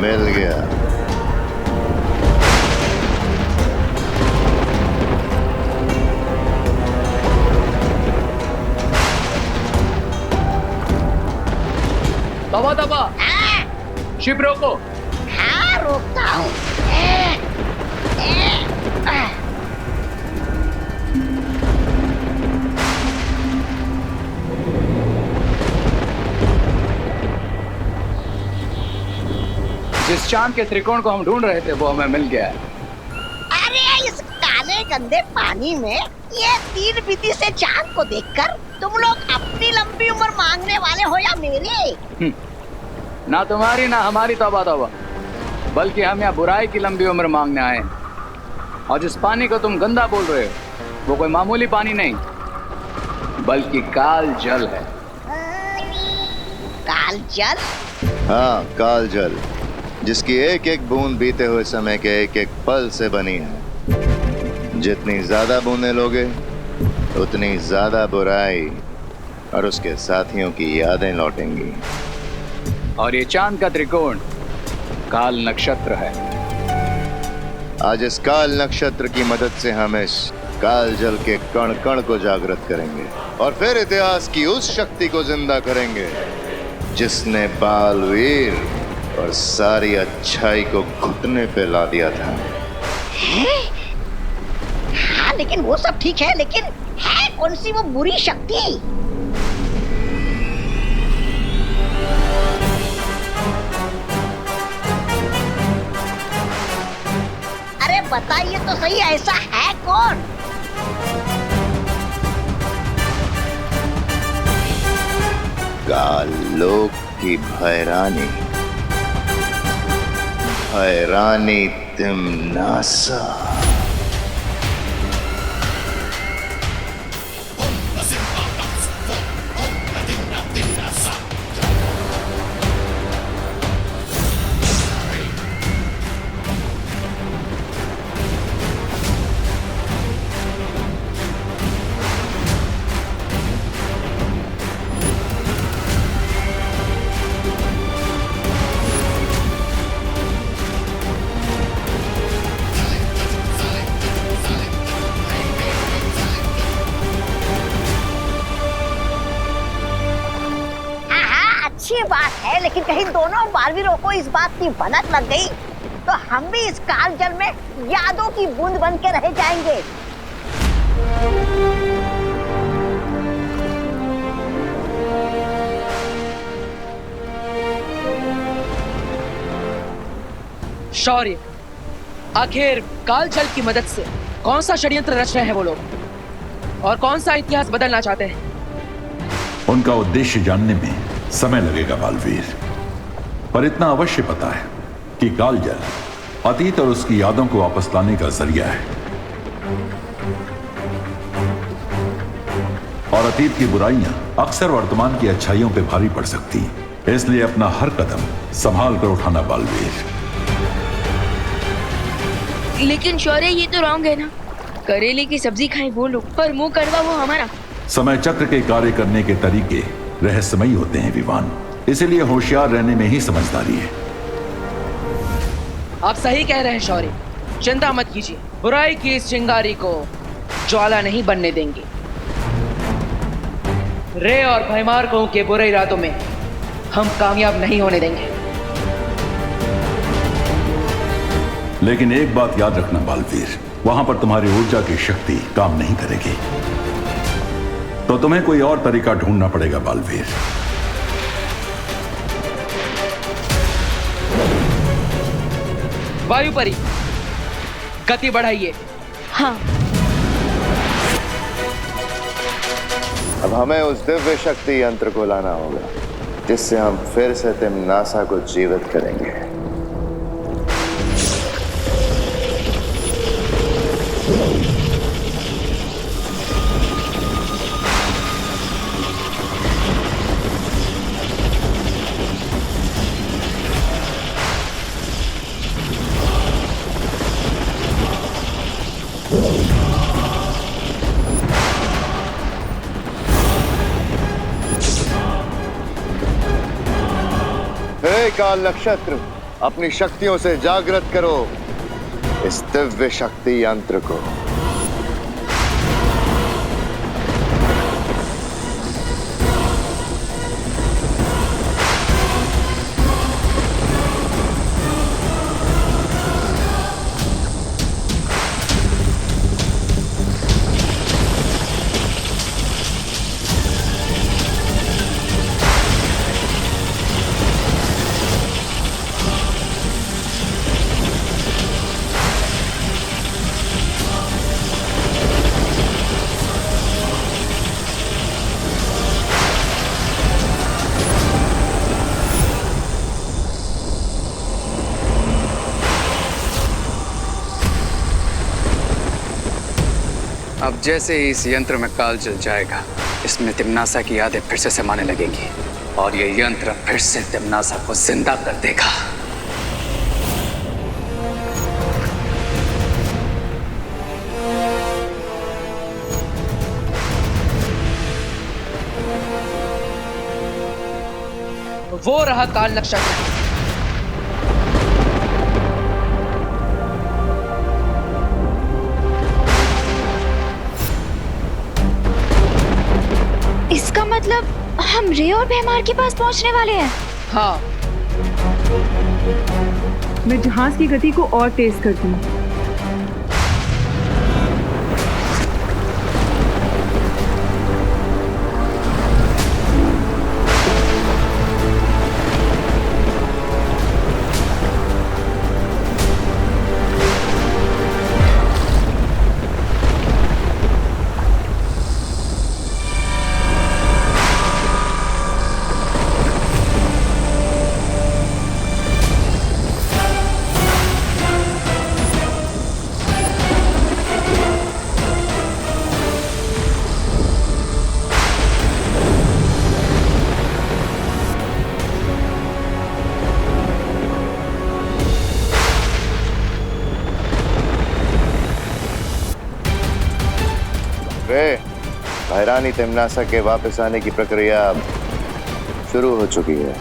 मिल गया। दबा दबा, शिप रोको। हाँ रोकता हूँ। जिस चांद के त्रिकोण को हम ढूंढ रहे थे वो हमें मिल गया है। अरे इस काले गंदे पानी में ये 3 विधि से चांद को देखकर तुम लोग अपनी लंबी उम्र मांगने वाले हो या मेरी? ना तुम्हारी ना हमारी तौबा तौबा, बल्कि हम यहाँ बुराई की लंबी उम्र मांगने आए हैं। और जिस पानी को तुम गंदा बोल रहे हो वो कोई मामूली पानी नहीं, बल्कि काल जल है। काल जल? हाँ, काल जल, जिसकी एक एक बूंद बीते हुए समय के एक एक पल से बनी है। जितनी ज्यादा बूंदें लोगे उतनी ज्यादा बुराई और उसके साथियों की यादें लौटेंगी। और ये चांद का त्रिकोण काल नक्षत्र है। आज इस काल नक्षत्र की मदद से हम इस काल जल के कण कण को जागृत करेंगे और फिर इतिहास की उस शक्ति को जिंदा करेंगे जिसने बालवीर और सारी अच्छाई को घुटने पे ला दिया था। है? हाँ लेकिन वो सब ठीक है, लेकिन है कौन सी वो बुरी शक्ति? अरे बताइए तो सही, ऐसा है कौन? काल लोक की भैरानी, भैरानी तिम्नासा। अच्छी बात है, लेकिन कहीं दोनों बालवीरों को इस बात की भनक लग गई तो हम भी इस काल जल में यादों की बूंद बन के रह जाएंगे। शौर्य, आखिर काल जल की मदद से कौन सा षड्यंत्र रच रहे हैं वो लोग और कौन सा इतिहास बदलना चाहते हैं? उनका उद्देश्य जानने में समय लगेगा बालवीर, पर इतना अवश्य पता है कि काल जल अतीत और उसकी यादों को वापस लाने का जरिया है और अतीत की बुराइयां अक्सर वर्तमान की अच्छाइयों पे भारी पड़ सकती हैं। इसलिए अपना हर कदम संभाल कर उठाना बालवीर। लेकिन शौर्य, ये तो रॉन्ग है ना। करेले की सब्जी खाएं वो लोग, पर मुंह कड़वा वो हमारा। समय चक्र के कार्य करने के तरीके रहस्यमयी होते हैं विवान, इसीलिए होशियार रहने में ही समझदारी है। आप सही कह रहे हैं शौर्य, चिंता मत कीजिए, बुराई की इस चिंगारी को ज्वाला नहीं बनने देंगे। रे और भयमार्कों के बुरे इरादों में हम कामयाब नहीं होने देंगे। लेकिन एक बात याद रखना बालवीर, वहां पर तुम्हारी ऊर्जा की शक्ति काम नहीं करेगी, तो तुम्हें कोई और तरीका ढूंढना पड़ेगा बालवीर। वायुपरी, गति बढ़ाइए। हाँ। अब हमें उस दिव्य शक्ति यंत्र को लाना होगा जिससे हम फिर से तिम्नासा को जीवित करेंगे। हे काल नक्षत्र, अपनी शक्तियों से जागृत करो इस दिव्य शक्ति यंत्र को। अब जैसे ही इस यंत्र में काल जल जाएगा, इसमें तिम्नासा की यादें फिर से समाने लगेंगी और ये यंत्र फिर से तिम्नासा को जिंदा कर देगा। वो रहा काल नक्षत्र। इसका मतलब हम रे और भैमार के पास पहुंचने वाले हैं। हाँ, मैं जहाज की गति को और तेज करती हूँ। भैरानी तिम्नासा के वापस आने की प्रक्रिया शुरू हो चुकी है।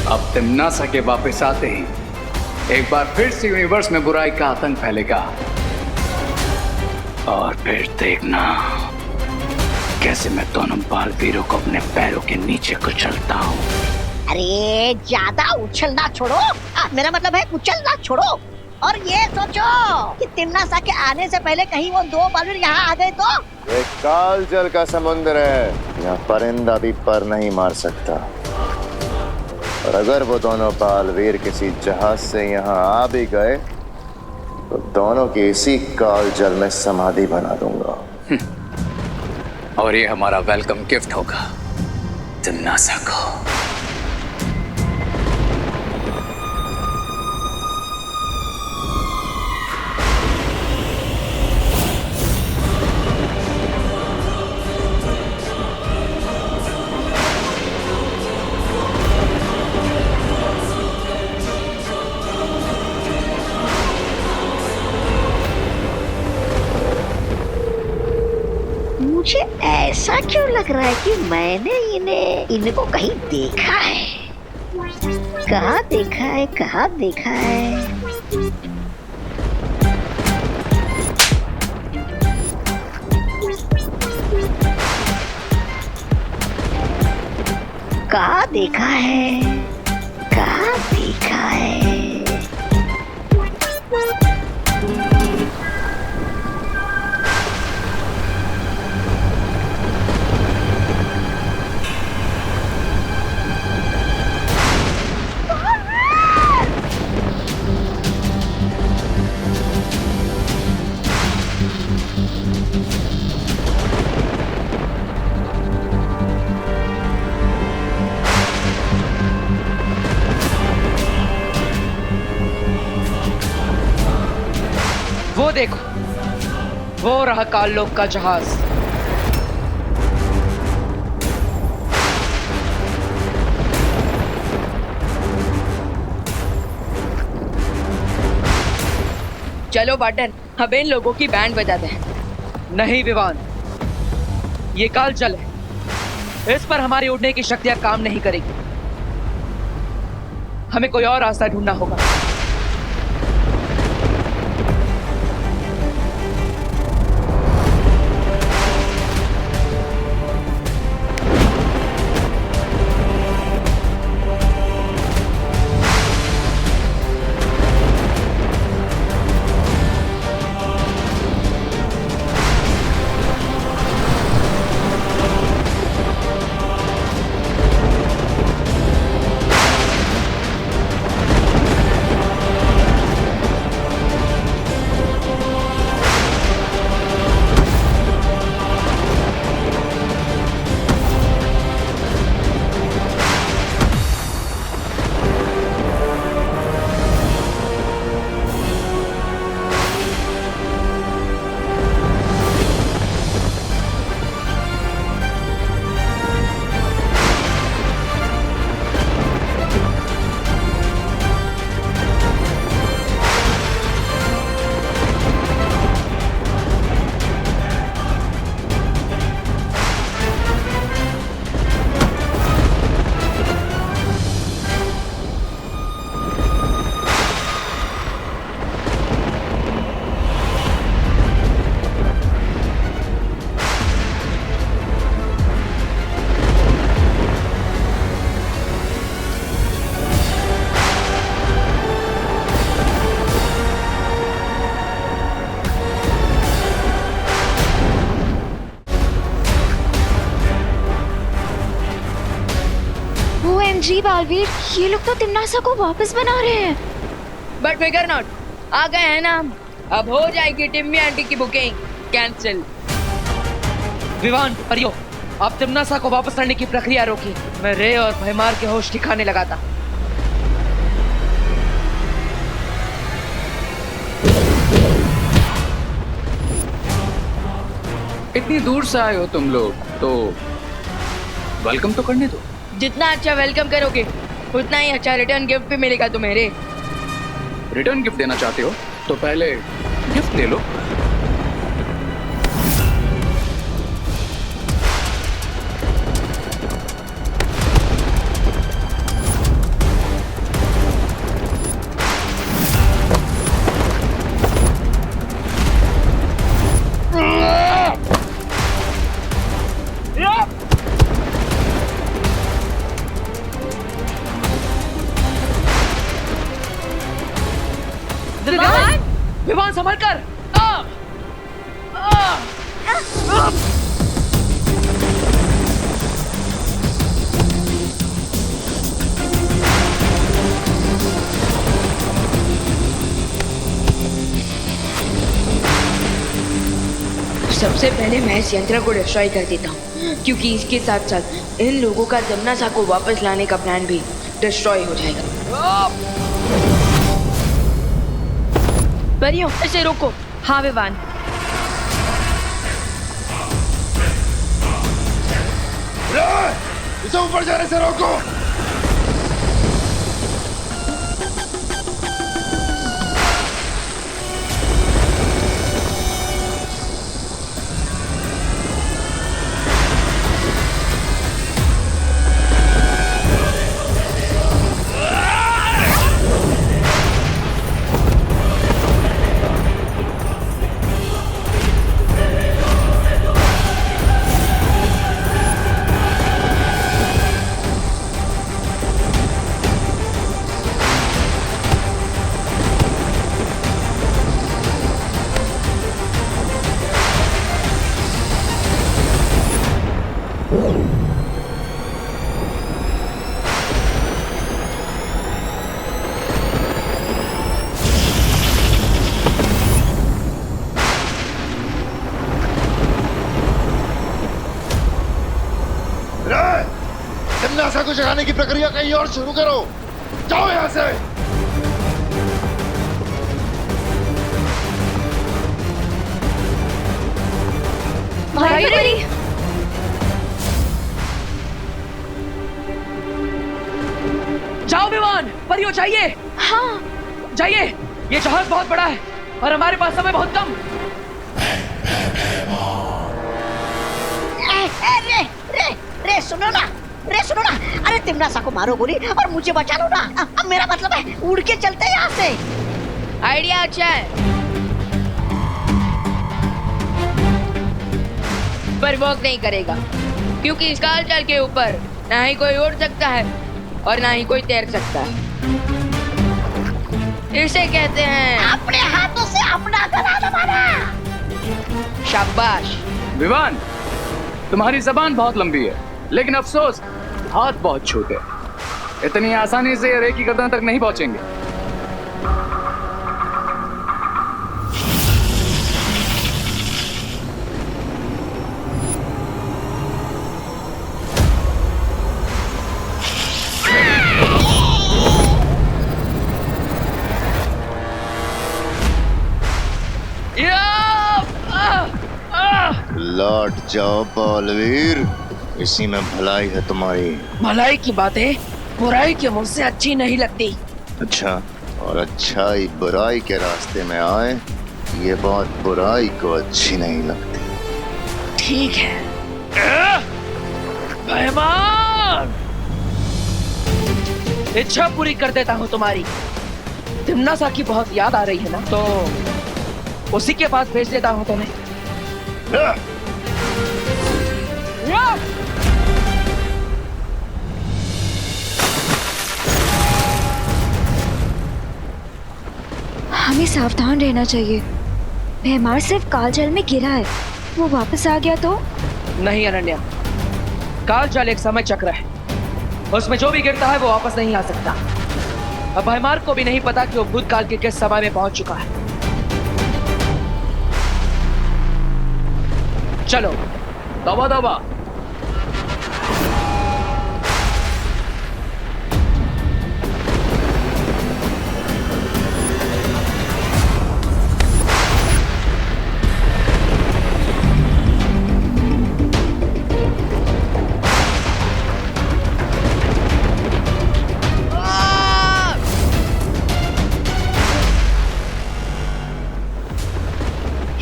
अब तिम्नासा के वापस आते ही एक बार फिर से यूनिवर्स में बुराई का आतंक फैलेगा और फिर देखना कैसे मैं दोनों बालवीरों को अपने पैरों के नीचे कुचलता हूँ। अरे ज्यादा उछलना छोड़ो, मेरा मतलब है कुचलना छोड़ो। और ये सोचो कि तिम्नासा के आने से पहले कहीं वो दो बालवीर यहाँ आ गए तो। ये काल जल का समुद्र है, यहाँ परिंदा भी पर नहीं मार सकता। और अगर वो दोनों बालवीर किसी जहाज से यहाँ आ भी गए तो दोनों की इसी काल जल में समाधि बना दूंगा। और ये हमारा वेलकम गिफ्ट होगा तिम्नासा को। मुझे ऐसा क्यों लग रहा है कि मैंने इनको कहीं देखा है। कहाँ देखा है, कहाँ देखा है? कहाँ देखा है, कहाँ देखा है? वो देखो, वो रहा काल लोक का जहाज। चलो बाटन, अब इन लोगों की बैंड बजाते हैं। नहीं विवान, ये काल जल है, इस पर हमारी उड़ने की शक्तियां काम नहीं करेगी। हमें कोई और रास्ता ढूंढना होगा। जी बालवीर, ये लोग तो तिमनासा को वापस बना रहे हैं। बट फिकर नॉट, आ गए हैं ना हम। अब हो जाएगी टिम्मी आंटी की बुकिंग कैंसिल। विवान, परियो, आप तिमनासा को वापस करने की प्रक्रिया रोकी। मैं रे और भयमार के होश ठिकाने लगा था। इतनी दूर से आए हो तुम लोग, तो वेलकम तो करने दो। जितना अच्छा वेलकम करोगे उतना ही अच्छा रिटर्न गिफ्ट भी मिलेगा तुम्हें रे। रिटर्न गिफ्ट देना चाहते हो तो पहले गिफ्ट ले लो। विवान संभल कर। सबसे पहले मैं इस यंत्र को डिस्ट्रॉय कर देता हूँ, क्योंकि इसके साथ साथ इन लोगों का तिमनासा को वापस लाने का प्लान भी डिस्ट्रॉय हो जाएगा। परियों, इसे रोको। हाँ विवान। इसे ऊपर जाने से रोको। तिमनासा को जगाने की प्रक्रिया कहीं और शुरू करो। जाओ यहाँ से। भाई बड़ी। जाओ विवान, परियो जाइए। हाँ। जाइए, ये जहाज बहुत बड़ा है और हमारे पास समय बहुत कम। रे सुनो ना, अरे तिमनासा को मारो गोली और मुझे बचा लो ना। अब मेरा मतलब है उड़ के चलते यहाँ से। आइडिया अच्छा है, पर वर्क नहीं करेगा, क्योंकि इस काल जल के ऊपर ना ही कोई उड़ सकता है और ना ही कोई तैर सकता है। इसे कहते हैं अपने हाथों से अपना गला दबाना। शाबाश। विवान, तुम्हारी जबान बहुत लंबी है, लेकिन अफसोस हाथ बहुत छोटे। इतनी आसानी से रे की गर्दन तक नहीं पहुंचेंगे। लौट जाओ बालवीर, इसी में भलाई है तुम्हारी। भलाई की बातें बुराई के मुंह से अच्छी नहीं लगती। अच्छा, और अच्छाई बुराई के रास्ते में आए, ये बात बुराई को अच्छी नहीं लगती। ठीक है मेहमान, इच्छा पूरी कर देता हूँ तुम्हारी। तिमनासा की बहुत याद आ रही है ना, तो उसी के पास भेज देता हूँ तुम्हें। हमें सावधान रहना चाहिए। भैमार सिर्फ कालजल में गिरा है, वो वापस आ गया तो? नहीं अनन्या, कालजल एक समय चक्र है, उसमें जो भी गिरता है वो वापस नहीं आ सकता। अब भैमार को भी नहीं पता कि वो भूतकाल के किस समय में पहुंच चुका है। चलो तौबा तौबा।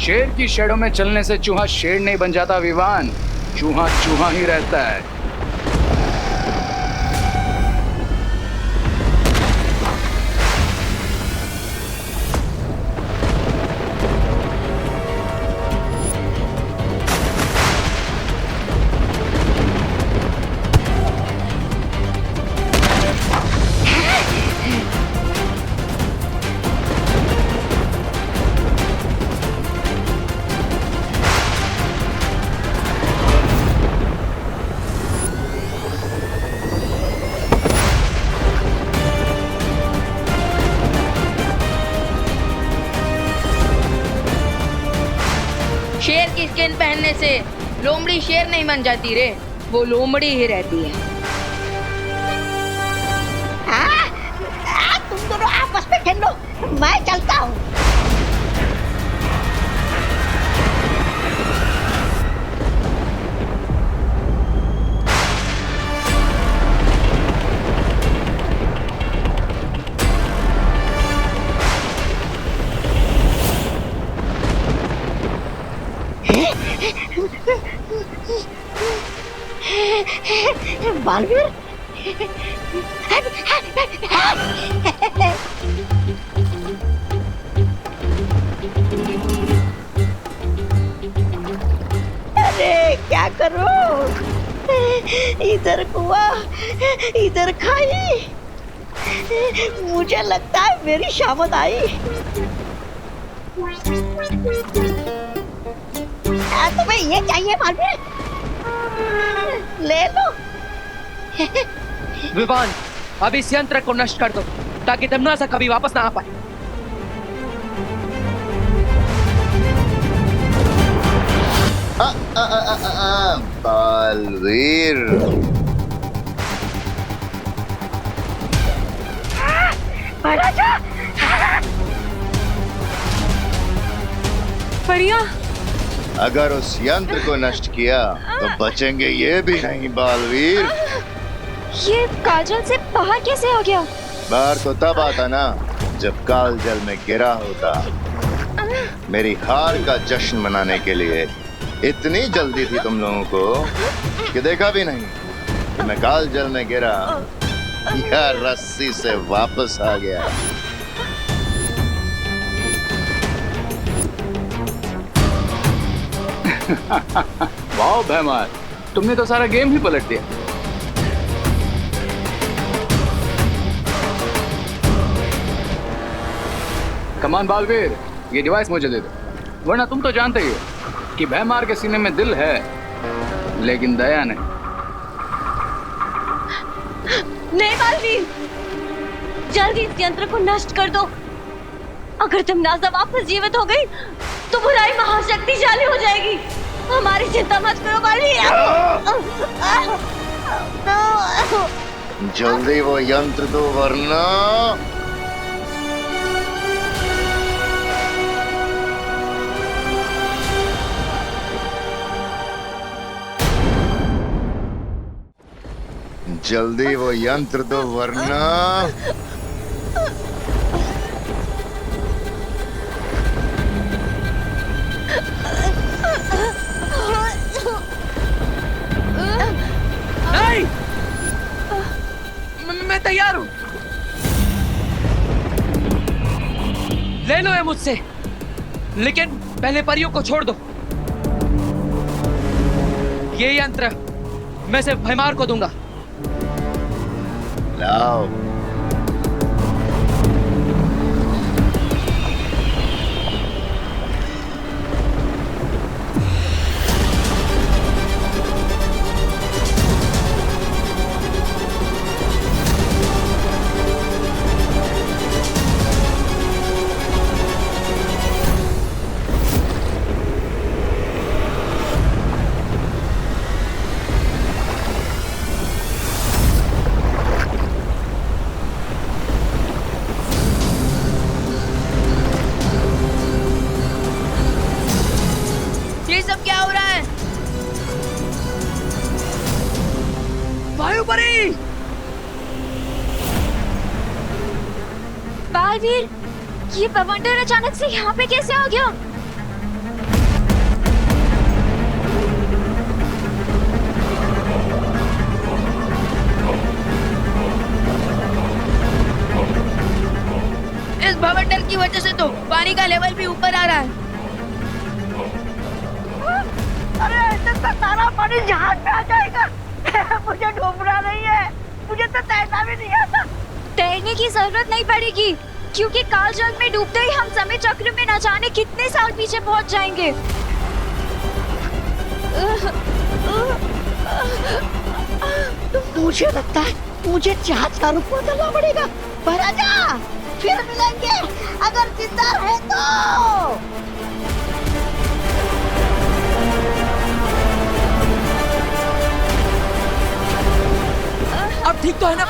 शेर की शेडों में चलने से चूहा शेर नहीं बन जाता विवान, चूहा चूहा ही रहता है। शेर की स्किन पहनने से लोमड़ी शेर नहीं बन जाती रे, वो लोमड़ी ही रहती है। तुम दोनों आपस में खेल लो, मैं चलता हूँ। बालवीर, अरे क्या करो, इधर कुआं इधर खाई। मुझे लगता है मेरी शामत आई। तुम्हें ये चाहिए बालवीर, ले लो। विवान, अब इस यंत्र को नष्ट कर दो ताकि तिमनासा कभी वापस ना आ पाए। बालवीर, फरिया, अगर उस यंत्र को नष्ट किया तो बचेंगे ये भी नहीं बालवीर। ये कालजल से बाहर कैसे आ गया? बाहर तो तब आता ना जब काल जल में गिरा होता। मेरी हार का जश्न मनाने के लिए इतनी जल्दी थी तुम लोगों को कि देखा भी नहीं कि मैं काल जल में गिरा या रस्सी से वापस आ गया। वाह भैमार, तुमने तो सारा गेम ही पलट दिया। कमान बालवीर, ये डिवाइस मुझे दे दो, वरना तुम तो जानते ही हो कि भैमार के सीने में दिल है लेकिन दया नहीं। नहीं बालवीर, जल्दी इस यंत्र को नष्ट कर दो। अगर तुमनासा वापस जीवित हो गई तो बुराई महाशक्तिशाली हो जाएगी। हमारी चिंता मत करो बालवीर। जल्दी वो यंत्र दो वरना। जल्दी वो यंत्र दो वरना। नहीं, मैं तैयार हूं। ले लो ये मुझसे, लेकिन पहले परियों को छोड़ दो। ये यंत्र मैं सिर्फ भैमार को दूंगा। लाओ। ये सब क्या हो रहा है? वायुपरी! बालवीर, ये बवंडर अचानक से यहाँ पे कैसे आ गया? इस भवंडर की वजह से तो पानी का लेवल भी ऊपर आ रहा है। अरे ऐसे तो सारा पानी जहाज पे आ जाएगा। मुझे डूबना नहीं है, मुझे तो तैरना भी नहीं आता। तैरने की जरूरत नहीं पड़ेगी, क्योंकि काल जल में डूबते ही हम समय चक्र में न जाने कितने साल पीछे पहुंच जाएंगे। मुझे लगता है मुझे जहाज का रूप बदलना पड़ेगा। महाराजा, फिर मिलेंगे अगर जिंदा है तो। अब ठीक तो है ना?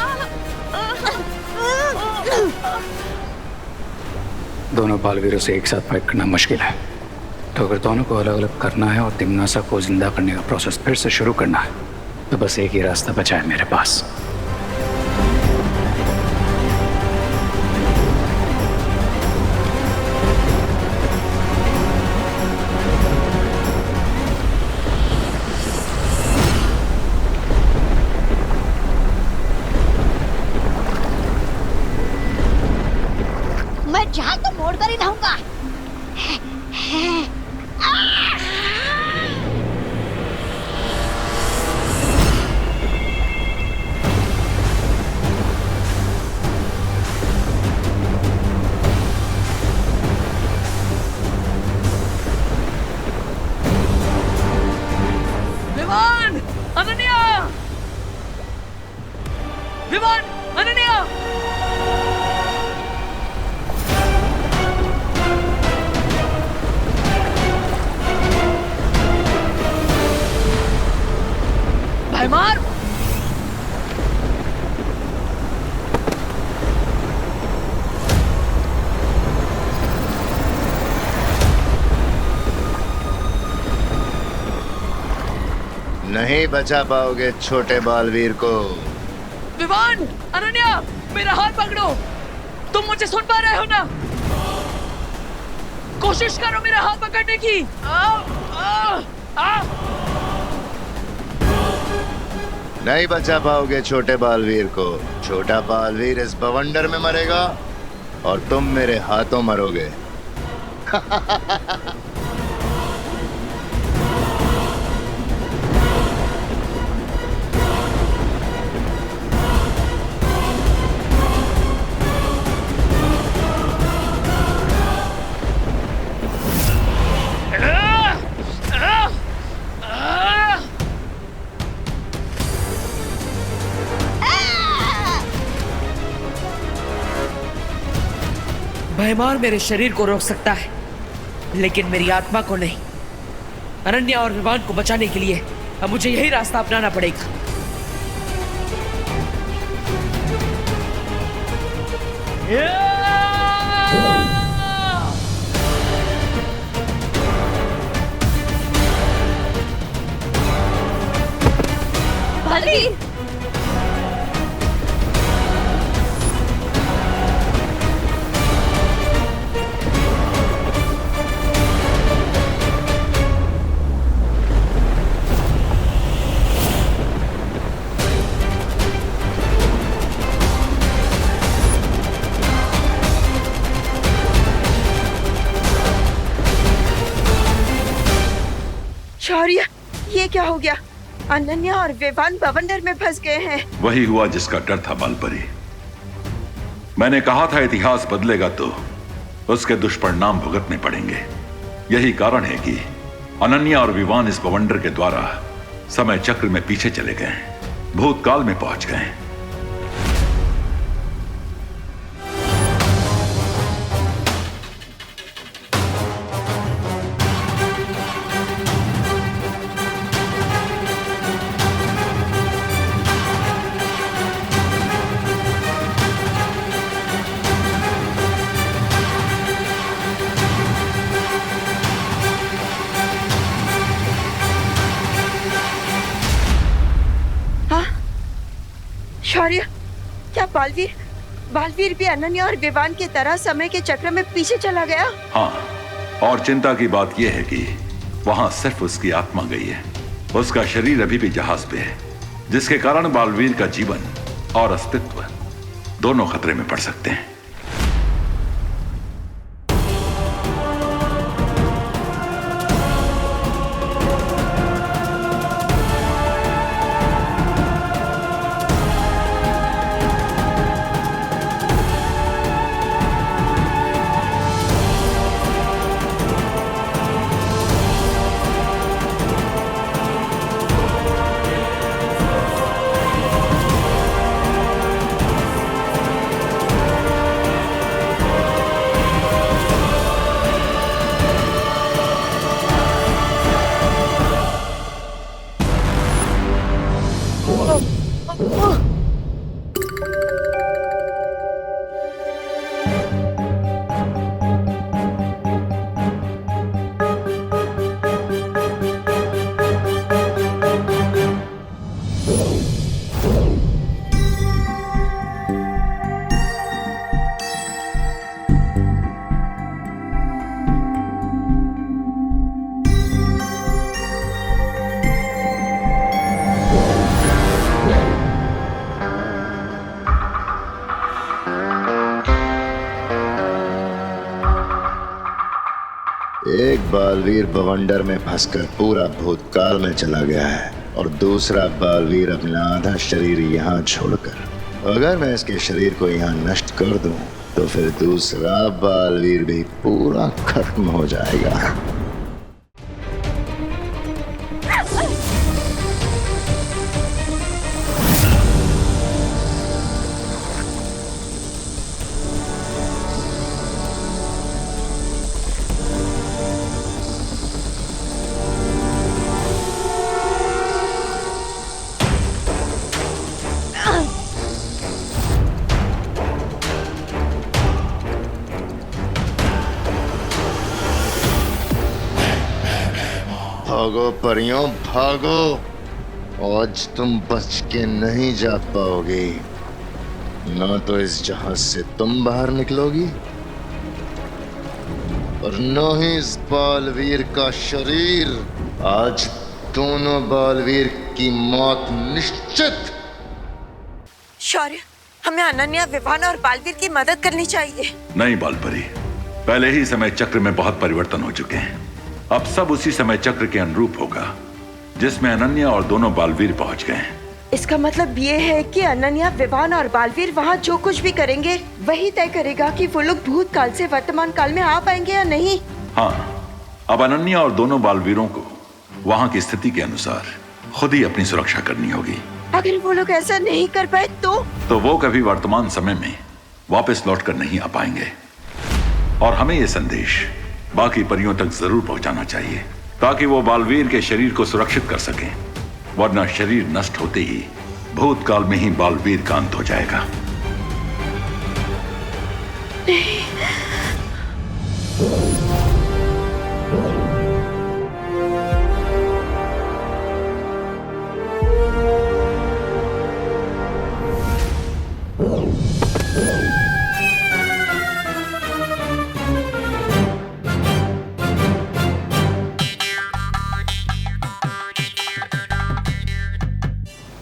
दोनों बालवीरों से एक साथ फाइट करना मुश्किल है, तो अगर दोनों को अलग अलग करना है और तिम्नासा को जिंदा करने का प्रोसेस फिर से शुरू करना है, तो बस एक ही रास्ता बचा है मेरे पास। मैं जहाज तो मोड़ कर ही रहूंगा। विमान! अनन्या! विमान! अनन्या! भैमार! नहीं बचा पाओगे छोटे बालवीर को। विमान! अनन्या! मेरा हाथ पकड़ो। तुम मुझे सुन पा रहे हो ना? कोशिश करो मेरा हाथ पकड़ने की। नहीं बचा पाओगे छोटे बालवीर को। छोटा बालवीर इस बवंडर में मरेगा और तुम मेरे हाथों मरोगे। भयमार मेरे शरीर को रोक सकता है, लेकिन मेरी आत्मा को नहीं। अनन्या और विवान को बचाने के लिए अब मुझे यही रास्ता अपनाना पड़ेगा। बालवीर! शौर्य, ये क्या हो गया? अनन्या और विवान बवंडर में फंस गए हैं। वही हुआ जिसका डर था बालपरी। मैंने कहा था इतिहास बदलेगा तो उसके दुष्परिणाम भुगतने पड़ेंगे। यही कारण है कि अनन्या और विवान इस बवंडर के द्वारा समय चक्र में पीछे चले गए, भूतकाल में पहुंच गए। शौर्य, क्या बालवीर भी अनन्या और विवान की तरह समय के चक्र में पीछे चला गया? हाँ, और चिंता की बात यह है कि वहां सिर्फ उसकी आत्मा गई है। उसका शरीर अभी भी जहाज पे है, जिसके कारण बालवीर का जीवन और अस्तित्व दोनों खतरे में पड़ सकते हैं। एक बालवीर बवंडर में फंसकर पूरा भूतकाल में चला गया है और दूसरा बालवीर अपना आधा शरीर यहाँ छोड़कर। अगर मैं इसके शरीर को यहाँ नष्ट कर दूं तो फिर दूसरा बालवीर भी पूरा खत्म हो जाएगा। भागो परियों भागो, आज तुम बच के नहीं जा पाओगी। ना तो इस जहाज से तुम बाहर निकलोगी और न ही इस बालवीर का शरीर। आज दोनों बालवीर की मौत निश्चित। शौर्य, हमें अनन्या, विवान और बालवीर की मदद करनी चाहिए। नहीं बालपरी, पहले ही समय चक्र में बहुत परिवर्तन हो चुके हैं। अब सब उसी समय चक्र के अनुरूप होगा जिसमें अनन्या और दोनों बालवीर पहुंच गए हैं। इसका मतलब ये है कि अनन्या, विवान और बालवीर वहाँ जो कुछ भी करेंगे वही तय करेगा कि वो लोग भूतकाल से वर्तमान काल में आ पाएंगे या नहीं। हाँ, अब अनन्या और दोनों बालवीरों को वहां की स्थिति के अनुसार खुद ही अपनी सुरक्षा करनी होगी। अगर वो लोग ऐसा नहीं कर पाए तो वो कभी वर्तमान समय में वापस लौट कर नहीं आ पाएंगे। और हमें ये संदेश बाकी परियों तक जरूर पहुंचाना चाहिए ताकि वो बालवीर के शरीर को सुरक्षित कर सकें, वरना शरीर नष्ट होते ही भूतकाल में ही बालवीर का अंत हो जाएगा।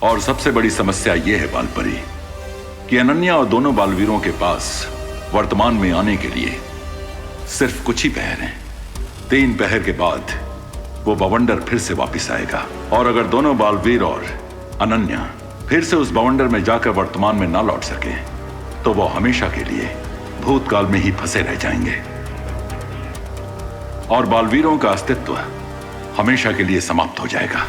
और सबसे बड़ी समस्या यह है बालपरी कि अनन्या और दोनों बालवीरों के पास वर्तमान में आने के लिए सिर्फ कुछ ही पहर हैं। 3 पहर के बाद वो बवंडर फिर से वापस आएगा, और अगर दोनों बालवीर और अनन्या फिर से उस बवंडर में जाकर वर्तमान में ना लौट सके तो वो हमेशा के लिए भूतकाल में ही फंसे रह जाएंगे और बालवीरों का अस्तित्व हमेशा के लिए समाप्त हो जाएगा।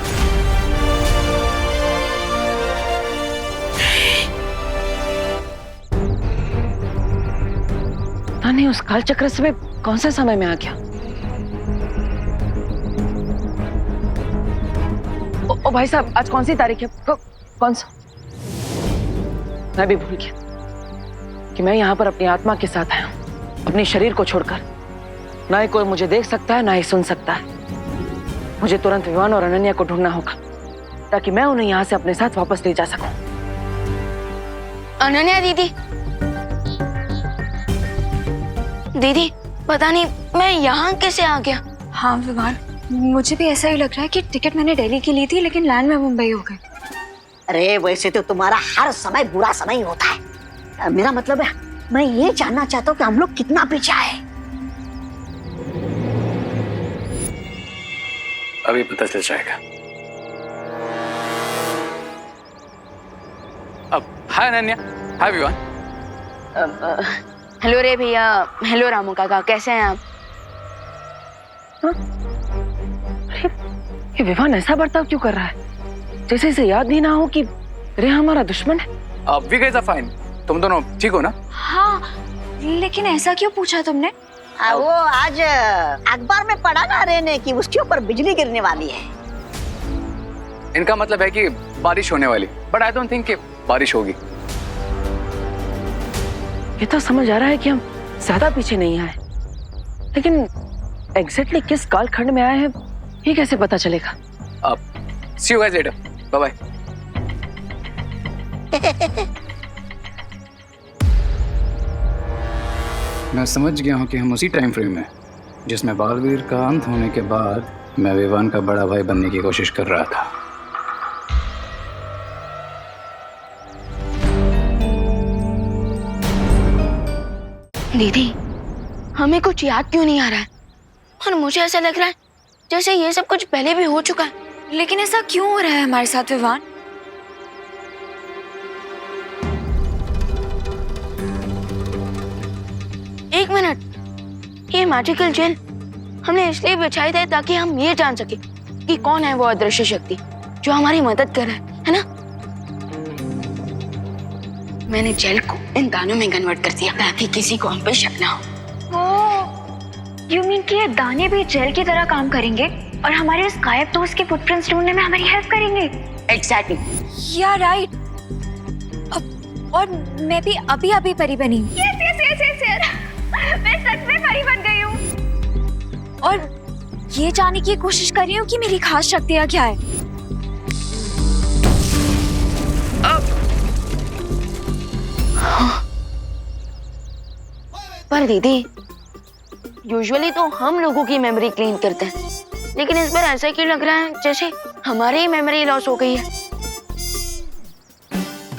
नहीं, उस काल चक्र से मैं कौन से समय में आ गया? ओ भाई साहब, आज कौन सी तारीख है? कौन सा? मैं भी भूल गया कि मैं यहाँ पर अपनी आत्मा के साथ आया हूँ, अपने शरीर को छोड़कर। ना ही कोई मुझे देख सकता है, ना ही सुन सकता है। मुझे तुरंत विवान और अनन्या को ढूंढना होगा ताकि मैं उन्हें यहाँ से अपने साथ वापस ले जा सकूं। अनन्या दीदी, दीदी पता नहीं मैं यहाँ कैसे आ गया। हाँ विवान, मुझे भी ऐसा ही लग रहा है कि टिकट मैंने दिल्ली की ली थी लेकिन लैंड में मुंबई हो गए। अरे वैसे तो तुम्हारा हर समय बुरा समय ही होता है। मेरा मतलब है, मैं ये जानना चाहता हूँ कि हम लोग कितना पीछे आए। अभी पता चल जाएगा। अब हाय अनन्या, हाय विवान। हेलो रे भैया, हेलो रामू काका, कैसे हैं आप? ये विवान ऐसा बर्ताव क्यों कर रहा है? जैसे इसे याद नहीं ना हो कि रे हमारा दुश्मन है। अब वी गाइस आर फाइन। तुम दोनों ठीक हो ना? हाँ, लेकिन ऐसा क्यों पूछा तुमने? वो आज अखबार में पढ़ा ना रे ने कि उसके ऊपर बिजली गिरने वाली है। इनका मतलब है कि बारिश होने वाली, बट आई डोंट थिंक कि बारिश होगी। ये तो समझ आ रहा है कि हम ज्यादा पीछे नहीं आए, लेकिन एग्जैक्टली किस कालखंड में आए हैं ये कैसे पता चलेगा? अब see you guys later, bye bye. मैं समझ गया हूँ कि हम उसी टाइम फ्रेम में जिसमें बालवीर का अंत होने के बाद मैं विवान का बड़ा भाई बनने की कोशिश कर रहा था। दीदी, हमें कुछ याद क्यों नहीं आ रहा है? और मुझे ऐसा लग रहा है जैसे ये सब कुछ पहले भी हो चुका है। लेकिन ऐसा क्यों हो रहा है हमारे साथ विवान? एक मिनट, ये मैजिकल जेल हमने इसलिए बिछाई थी ताकि हम ये जान सके कि कौन है वो अदृश्य शक्ति जो हमारी मदद कर रहा है ना? मैंने जेल को इन दानों में कन्वर्ट कर दिया ताकि किसी को हम पे शक ना हो। यू मीन कि ये दाने भी जेल की तरह काम करेंगे और हमारे उस गायब दोस्त के फुटप्रिंट्स ढूंढने में हमारी हेल्प करेंगे? एग्जैक्टली। या राइट। और मैं भी अभी परी बनी। यस। मैं सच में परी बन गई हूँ और ये जानने की कोशिश कर रही हूँ कि मेरी खास शक्तियाँ क्या है। पर दीदी, यूजुअली तो हम लोगों की मेमोरी क्लीन करते हैं, लेकिन इस बार ऐसा क्यों लग रहा है जैसे हमारी ही मेमोरी लॉस हो गई है।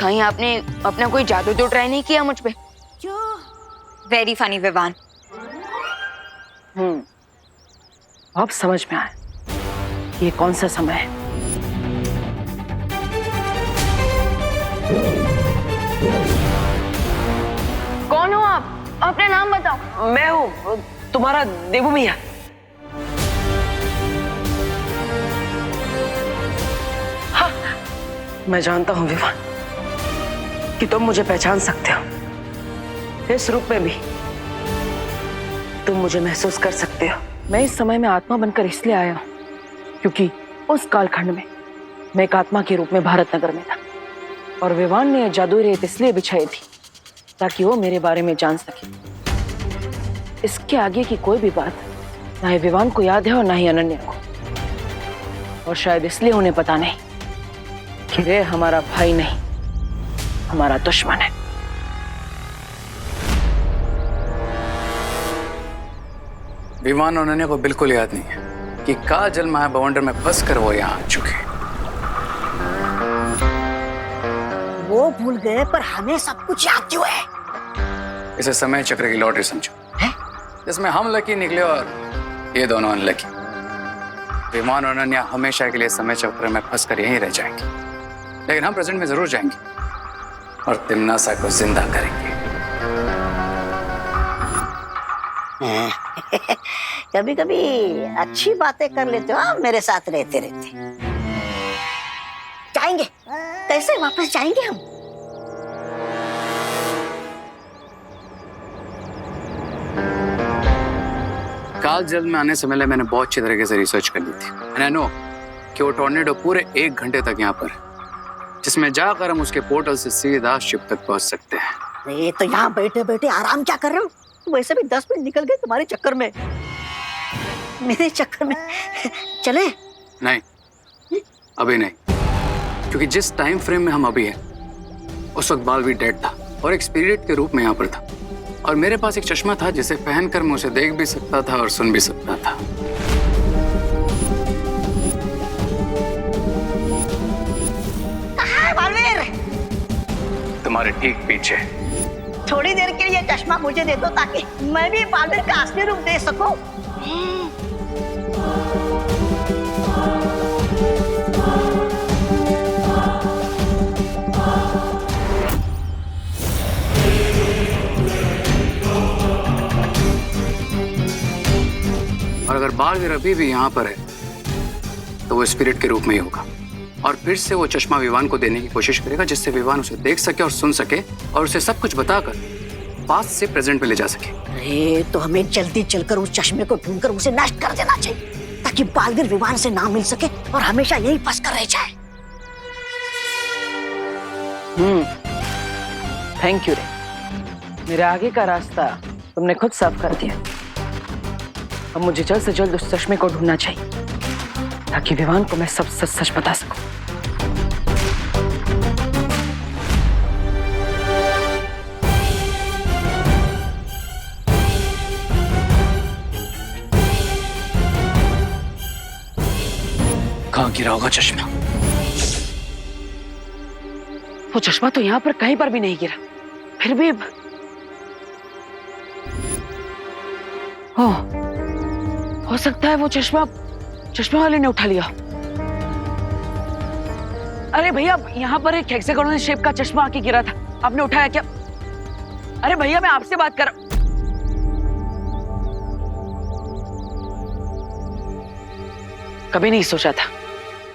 कहीं आपने अपना कोई जादू तो ट्राई नहीं किया मुझ पे? Very funny Vivaan. अब समझ में आया ये कौन सा समय है। कौन हो आप? अपना नाम बताओ। मैं हूँ तुम्हारा देवू मिया। हाँ, मैं जानता हूँ विवान कि तुम मुझे पहचान सकते हो। इस रूप में भी तुम मुझे महसूस कर सकते हो। मैं इस समय में आत्मा बनकर इसलिए आया हूँ क्योंकि उस कालखंड में मैं एक आत्मा के रूप में भारत नगर में था और विवान ने जादुई रेत इसलिए बिछाई थी ताकि वो मेरे बारे में जान सके। इसके आगे की कोई भी बात ना ही विवान को याद है और ना ही अनन्या को, और शायद इसलिए उन्हें पता नहीं कि रे हमारा भाई नहीं, हमारा दुश्मन है। विवान और अनन्या को बिल्कुल याद नहीं है कि काजल महाभवंडर में फंस कर वो यहाँ आ चुके। वो भूल गए पर हमें सब कुछ याद क्यों है? इसे समय चक्र की लॉटरी समझो, जिसमें हम लकी निकले और ये दोनों अनलकी। विमान और अनन्या हमेशा के लिए समय चक्र में फंस कर यहीं रह जाएंगे, लेकिन हम प्रेजेंट में जरूर जाएंगे और तिमनासा को जिंदा करेंगे। कभी कभी अच्छी बातें कर लेते हो आप मेरे साथ रहते रहते। जाएंगे कैसे वापस जाएंगे हम? काल जल में आने से पहले मैंने बहुत अच्छी तरीके से रिसर्च कर ली थी। एंड आई नो कि वो टॉर्नेडो पूरे 1 घंटे तक यहाँ पर है, जिसमें जाकर हम उसके पोर्टल से सीधा शिप तक पहुंच सकते हैं। अरे तो यहाँ बैठे बैठे आराम क्या कर रहे हो? वैसे भी 10 मिनट निकल गए तुम्हारे चक्कर में, मेरे चक्कर में। चले? नहीं, अभी नहीं, क्योंकि जिस टाइम फ्रेम में हम अभी हैं उस वक्त बालवीर डेड था और एक स्पिरिट के रूप में यहाँ पर था, और मेरे पास एक चश्मा था जिसे पहनकर मैं उसे देख भी सकता था और सुन भी सकता था। कहाँ है बालवीर? तुम्हारे ठीक पीछे। थोड़ी देर के लिए चश्मा मुझे दे दो ताकि मैं भी बालवीर का असली रूप देख सकूं। और अगर बालवीर अभी भी यहाँ पर है तो वो स्पिरिट के रूप में ही होगा, और फिर से वो चश्मा विवान को देने की कोशिश करेगा, जिससे विवान उसे देख सके और सुन सके और उसे सब कुछ बताकर पास्ट से प्रेजेंट में ले जा सके। अरे तो हमें जल्दी चलकर उस चश्मे को ढूंढकर उसे नष्ट कर देना चाहिए ताकि बालवीर विवान से ना मिल सके और हमेशा यही फंस कर रह जाए। थैंक यू रे, मेरे आगे का रास्ता तुमने खुद साफ कर दिया। अब मुझे जल्द से जल्द उस चश्मे को ढूंढना चाहिए ताकि विवान को मैं सब सच सच बता सकूं। कहाँ गिरा होगा चश्मा? वो चश्मा तो यहाँ पर कहीं पर भी नहीं गिरा, फिर भी हो सकता है वो चश्मा वाले ने उठा लिया। अरे भैया, यहाँ पर एक हेक्सागोनल शेप का चश्मा आके गिरा था, आपने उठाया क्या? अरे भैया, मैं आपसे बात कर। कभी नहीं सोचा था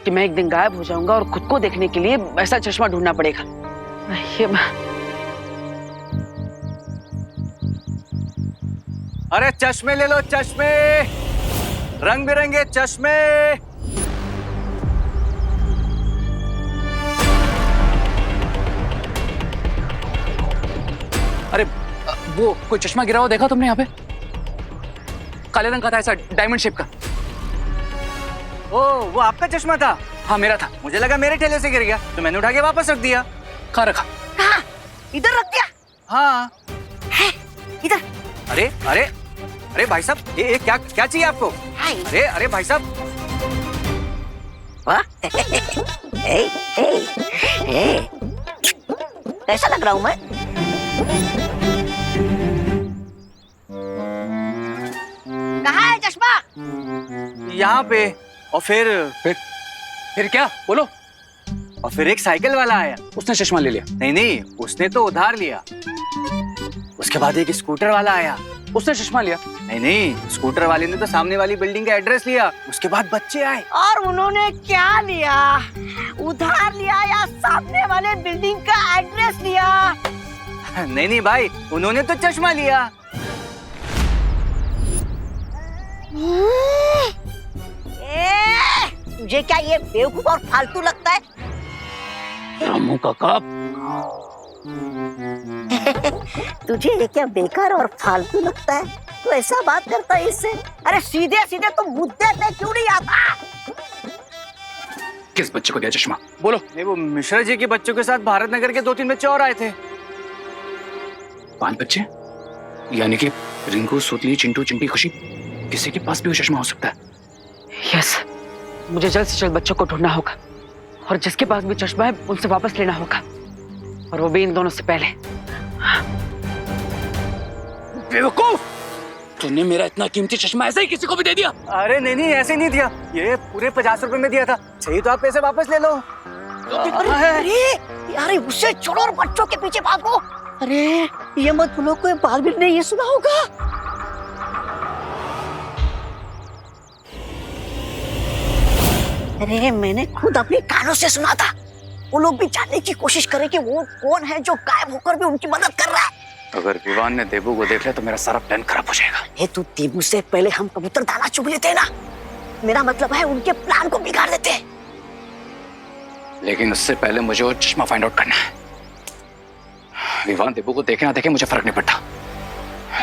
कि मैं एक दिन गायब हो जाऊंगा और खुद को देखने के लिए ऐसा चश्मा ढूंढना पड़ेगा। अरे चश्मे ले लो, चश्मे, रंग बिरंगे चश्मे। अरे वो कोई चश्मा गिरा हुआ देखा तुमने यहाँ पे? काले रंग का था, ऐसा डायमंड शेप का। ओ, वो आपका चश्मा था? हाँ, मेरा था। मुझे लगा मेरे ठेले से गिर गया तो मैंने उठा के वापस रख दिया। कहाँ रखा? इधर रख दिया? हाँ। है इधर। अरे अरे अरे भाई साहब, ये क्या क्या चाहिए आपको? अरे अरे भाई साहब, कैसा लग रहा हूँ मैं? कहाँ है चश्मा? यहाँ पे। और फिर क्या बोलो? और फिर एक साइकिल वाला आया। उसने चश्मा ले लिया? नहीं नहीं, उसने तो उधार लिया। उसके बाद एक स्कूटर वाला आया। उसने चश्मा लिया? नहीं नहीं, स्कूटर वाले ने तो सामने वाली बिल्डिंग का एड्रेस लिया। उसके बाद बच्चे आए। और उन्होंने क्या लिया? उधार लिया या सामने वाले बिल्डिंग का एड्रेस लिया? नहीं नहीं भाई, उन्होंने तो चश्मा लिया। तुझे क्या ये बेवकूफ और फालतू लगता है? रामू काका, तुझे ये क्या बेकार और फालतू लगता है? तू ऐसा बात करता है इससे? अरे सीधे सीधे तुम मुद्दे पे क्यों नहीं आता? किस बच्चे को दिया चश्मा? बोलो। नहीं, वो मिश्रा जी के बच्चों के साथ भारत नगर के 2-3 बच्चे और आए थे। 5 बच्चे? यानी कि रिंकू, सुतली, चिंटू, चिंटी, खुशी, किसी के पास भी वो चश्मा हो सकता है। यस, मुझे जल्द से जल्द बच्चों को ढूंढना होगा और जिसके पास भी चश्मा है उनसे वापस लेना होगा, और वो भी इन दोनों से पहले। बेवकूफ, तूने मेरा इतना कीमती चश्मा ऐसे ही किसी को भी दे दिया? अरे नहीं नहीं, ऐसे नहीं दिया, ये पूरे 50 रुपए में दिया था। चाहिए तो आप पैसे वापस ले लो। अरे यार, उससे छोड़ो और बच्चों के पीछे भागो। अरे ये मत भूलो, कोई बालवीर ने ये सुना होगा। अरे मैंने खुद अपने कानों से सुना था। वो लोग भी जानने की कोशिश करें कि वो कौन है जो गायब होकर भी उनकी मदद कर रहा है। अगर विवान ने देबू को देख लिया तो मेरा सारा प्लान खराब हो जाएगा। ये तू देबू से पहले हम कबूतर दाना चुग लेते ना। मेरा मतलब है उनके प्लान को बिगाड़ देते। लेकिन उससे पहले मुझे वो चश्मा फाइंड आउट करना है। विवान देबू को देखे ना देखे मुझे फर्क नहीं पड़ता,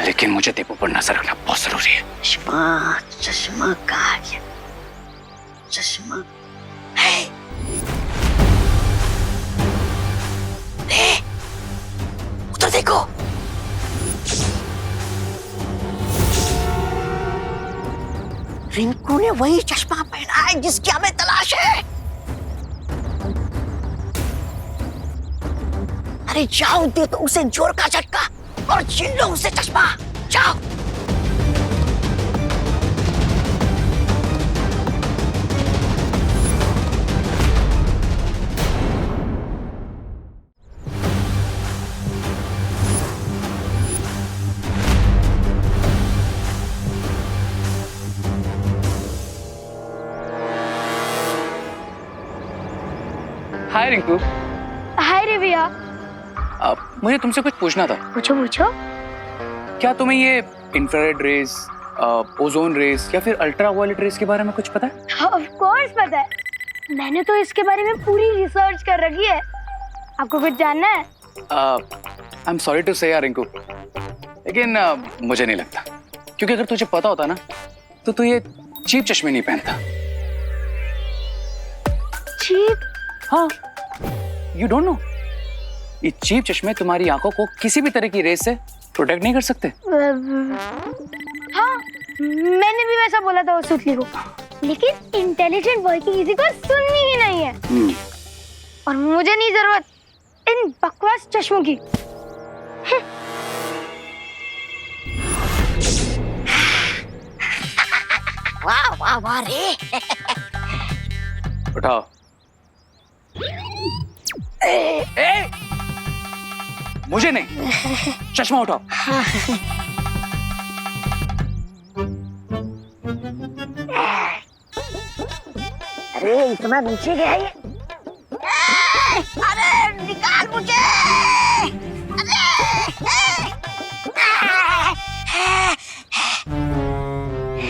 लेकिन मुझे देबू पर नजर रखना बहुत जरूरी है। चश्मा चश्मा कहाँ गया? चश्मा है। उधर देखो। रिंकू ने वही चश्मा पहना है जिसकी हमें तलाश है। अरे जाओ, दे तो उसे जोर का झटका और छीन लो उसे चश्मा। जाओ। हाय रिंकू। हाय रे भैया। मुझे तुमसे कुछ पूछना था। पूछो पूछो। क्या तुम्हें ये इंफ्रारेड रेस, ओजोन रेस या फिर अल्ट्रा वायलेट रेस के बारे में कुछ पता है? ऑफ कोर्स पता है, मैंने तो इसके बारे में पूरी रिसर्च कर रखी है। आपको कुछ जानना है? आई एम सॉरी टू से यार रिंकू, लेकिन मुझे नहीं लगता, क्योंकि अगर तुझे पता होता ना तो तू ये चीप चश्मे नहीं पहनता। चीप? हाँ, यू डोंट नो, ये चीप चश्मे तुम्हारी आंखों को किसी भी तरह की रेस से प्रोटेक्ट नहीं कर सकते। हाँ, मैंने भी वैसा बोला था उस सुतली को, लेकिन इंटेलिजेंट बॉय की किसी को सुननी ही नहीं है। और मुझे नहीं जरूरत इन बकवास चश्मों की। वाह वाह वाह रे। उठाओ। ए! मुझे नहीं, चश्मा उठाओ। अरे इतना नीचे गया ये। अरे निकाल मुझे।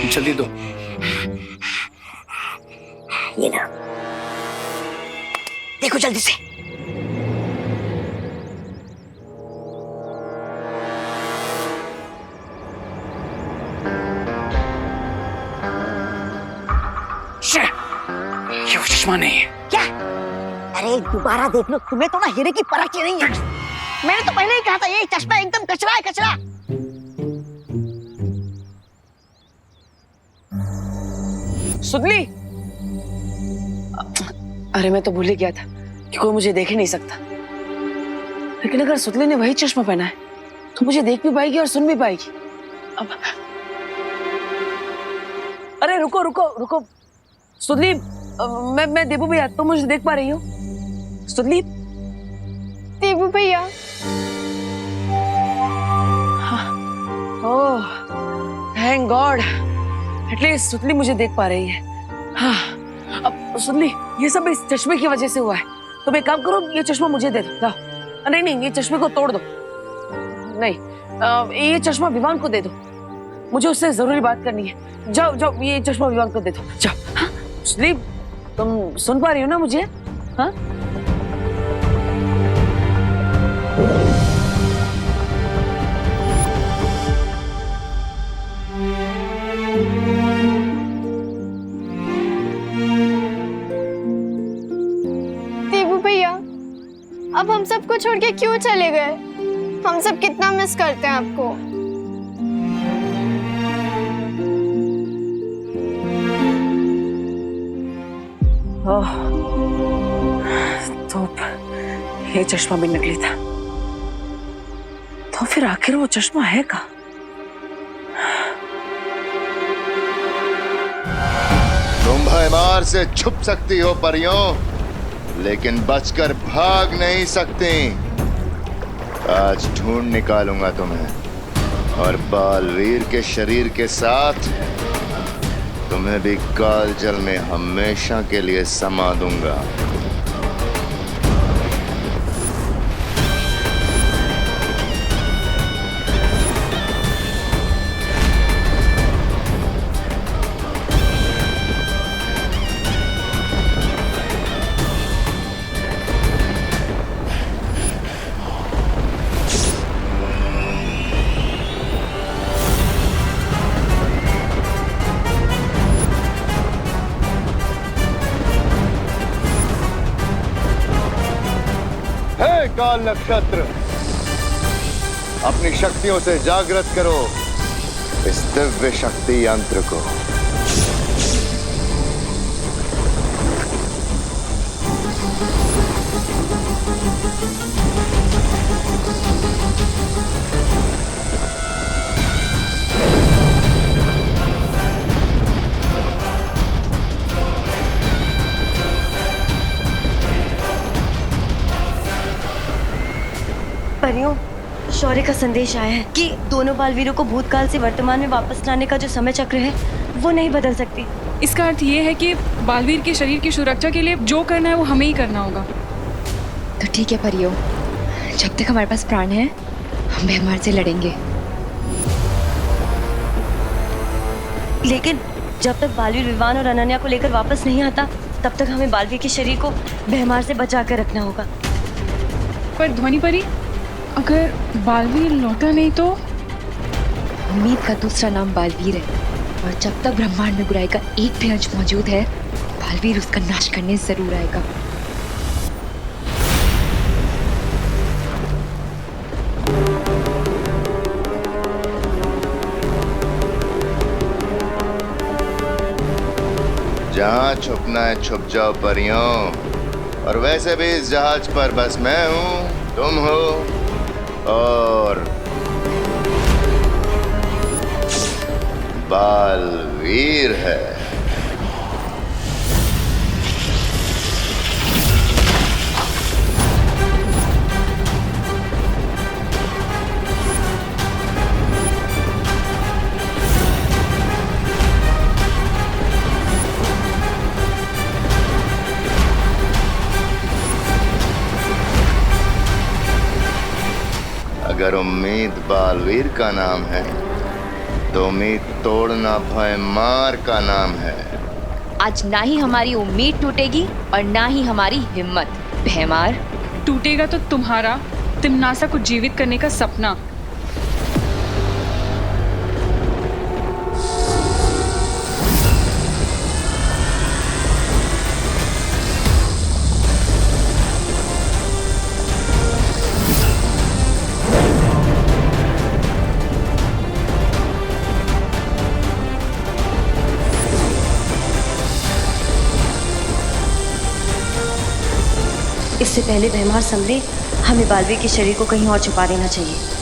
जल्दी दो। ये ना, देखो जल्दी से। ये वो चश्मा नहीं है। क्या? अरे दोबारा देख लो, तुम्हें तो ना हीरे की परख ही नहीं है। मैंने तो पहले ही कहा था ये चश्मा एकदम कचरा है, कचरा। सुतली। अरे मैं तो भूल ही गया था कि कोई मुझे देख ही नहीं सकता। लेकिन अगर सुतली ने वही चश्मा पहना है तो मुझे देख भी पाएगी और सुन भी पाएगी। अब अरे रुको रुको रुको सुतली, मैं देबू भैया, तुम मुझे देख पा रही हो? सुतली। देबू भैया। ओह थैंक गॉड, एटलीस्ट सुतली मुझे देख पा रही है। हाँ अब सुतली, ये सब इस चश्मे की वजह से हुआ है। तुम एक काम करो, ये चश्मा मुझे दे दो। लाओ। नहीं नहीं, ये चश्मे को तोड़ दो। नहीं, ये चश्मा विवान को दे दो, मुझे उससे जरूरी बात करनी है। जाओ जाओ, ये चश्मा विवान को दे दो, जाओ। हाँ सुतली, तुम सुन पा रही हो ना मुझे? हाँ देबू भैया, अब हम सबको छोड़ के क्यों चले गए? हम सब कितना मिस करते हैं आपको। ओह, तो ये चश्मा भी नकली था। तो फिर आखिर वो चश्मा है कहाँ? तुम भयमार से छुप सकती हो परियों, लेकिन बचकर भाग नहीं सकती। आज ढूंढ निकालूंगा तुम्हें और बालवीर के शरीर के साथ तुम्हें भी काल जल में हमेशा के लिए समा दूंगा। काल नक्षत्र, अपनी शक्तियों से जागृत करो इस दिव्य शक्ति यंत्र को। परियों, शौर्य का संदेश आया है कि दोनों बालवीरों को भूतकाल से वर्तमान में वापस लाने का जो समय चक्र है वो नहीं बदल सकती। इसका अर्थ ये है कि बालवीर के शरीर की सुरक्षा के लिए जो करना है वो हमें ही करना होगा। तो ठीक है परियों, जब तक हमारे पास प्राण है हम भयमार से लड़ेंगे। लेकिन जब तक बालवीर विवान और अनन्या को लेकर वापस नहीं आता तब तक हमें बालवीर के शरीर को भयमार से बचा कर रखना होगा। पर ध्वनि परी, अगर बालवीर लौटा नहीं तो? उम्मीद का दूसरा नाम बालवीर है, और जब तक ब्रह्मांड में बुराई का एक भी अंश मौजूद है बालवीर उसका नाश करने जरूर आएगा। जहां छुपना है छुप जाओ परियों, और वैसे भी इस जहाज पर बस मैं हूं, तुम हो और बालवीर है। अगर उम्मीद बालवीर का नाम है तो उम्मीद तोड़ना भयमार का नाम है। आज ना ही हमारी उम्मीद टूटेगी और ना ही हमारी हिम्मत। भयमार टूटेगा तो तुम्हारा तिमनासा को जीवित करने का सपना। पहले भैमार संभले, हमें बालवीर के शरीर को कहीं और छुपा देना चाहिए।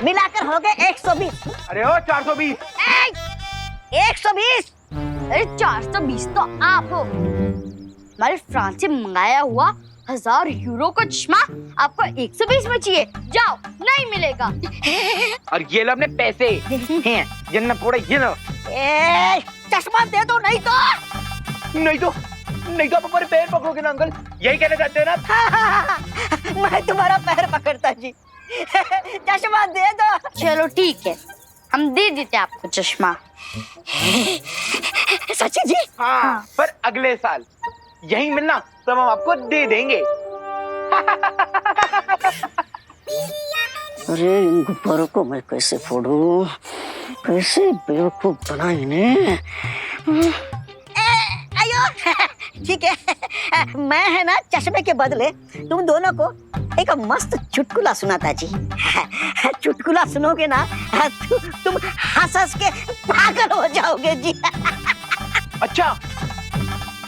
मिलाकर हो गए 120। अरे ओ 420। 120। अरे 420 तो आप हो। हमारे फ्रांस से मंगाया हुआ 1000 यूरो का चश्मा आपको 120 में चाहिए? जाओ, नहीं मिलेगा। और ये लो अपने पैसे हैं, जिन्ना पूरा ये लो। चश्मा दे दो, नहीं तो आप हमारे पैर पकड़ोगे ना अंकल, यही कहना चाहते हैं ना? मैं तुम्हारा पैर पकड़ता जी। चश्मा दे दो। चलो ठीक है, हम दे देते आपको चश्मा। सच्ची जी? हाँ, पर अगले साल यही मिलना तो हम आपको दे देंगे। अरे इन गुब्बारों को मैं कैसे फोड़ूं? कैसे बेवकूफ बना इन्हें? आयो, ठीक है, मैं है ना चश्मे के बदले तुम दोनों को एक मस्त चुटकुला सुनाता जी। चुटकुला सुनोगे ना तुम हंस के पागल हो जाओगे जी। अच्छा,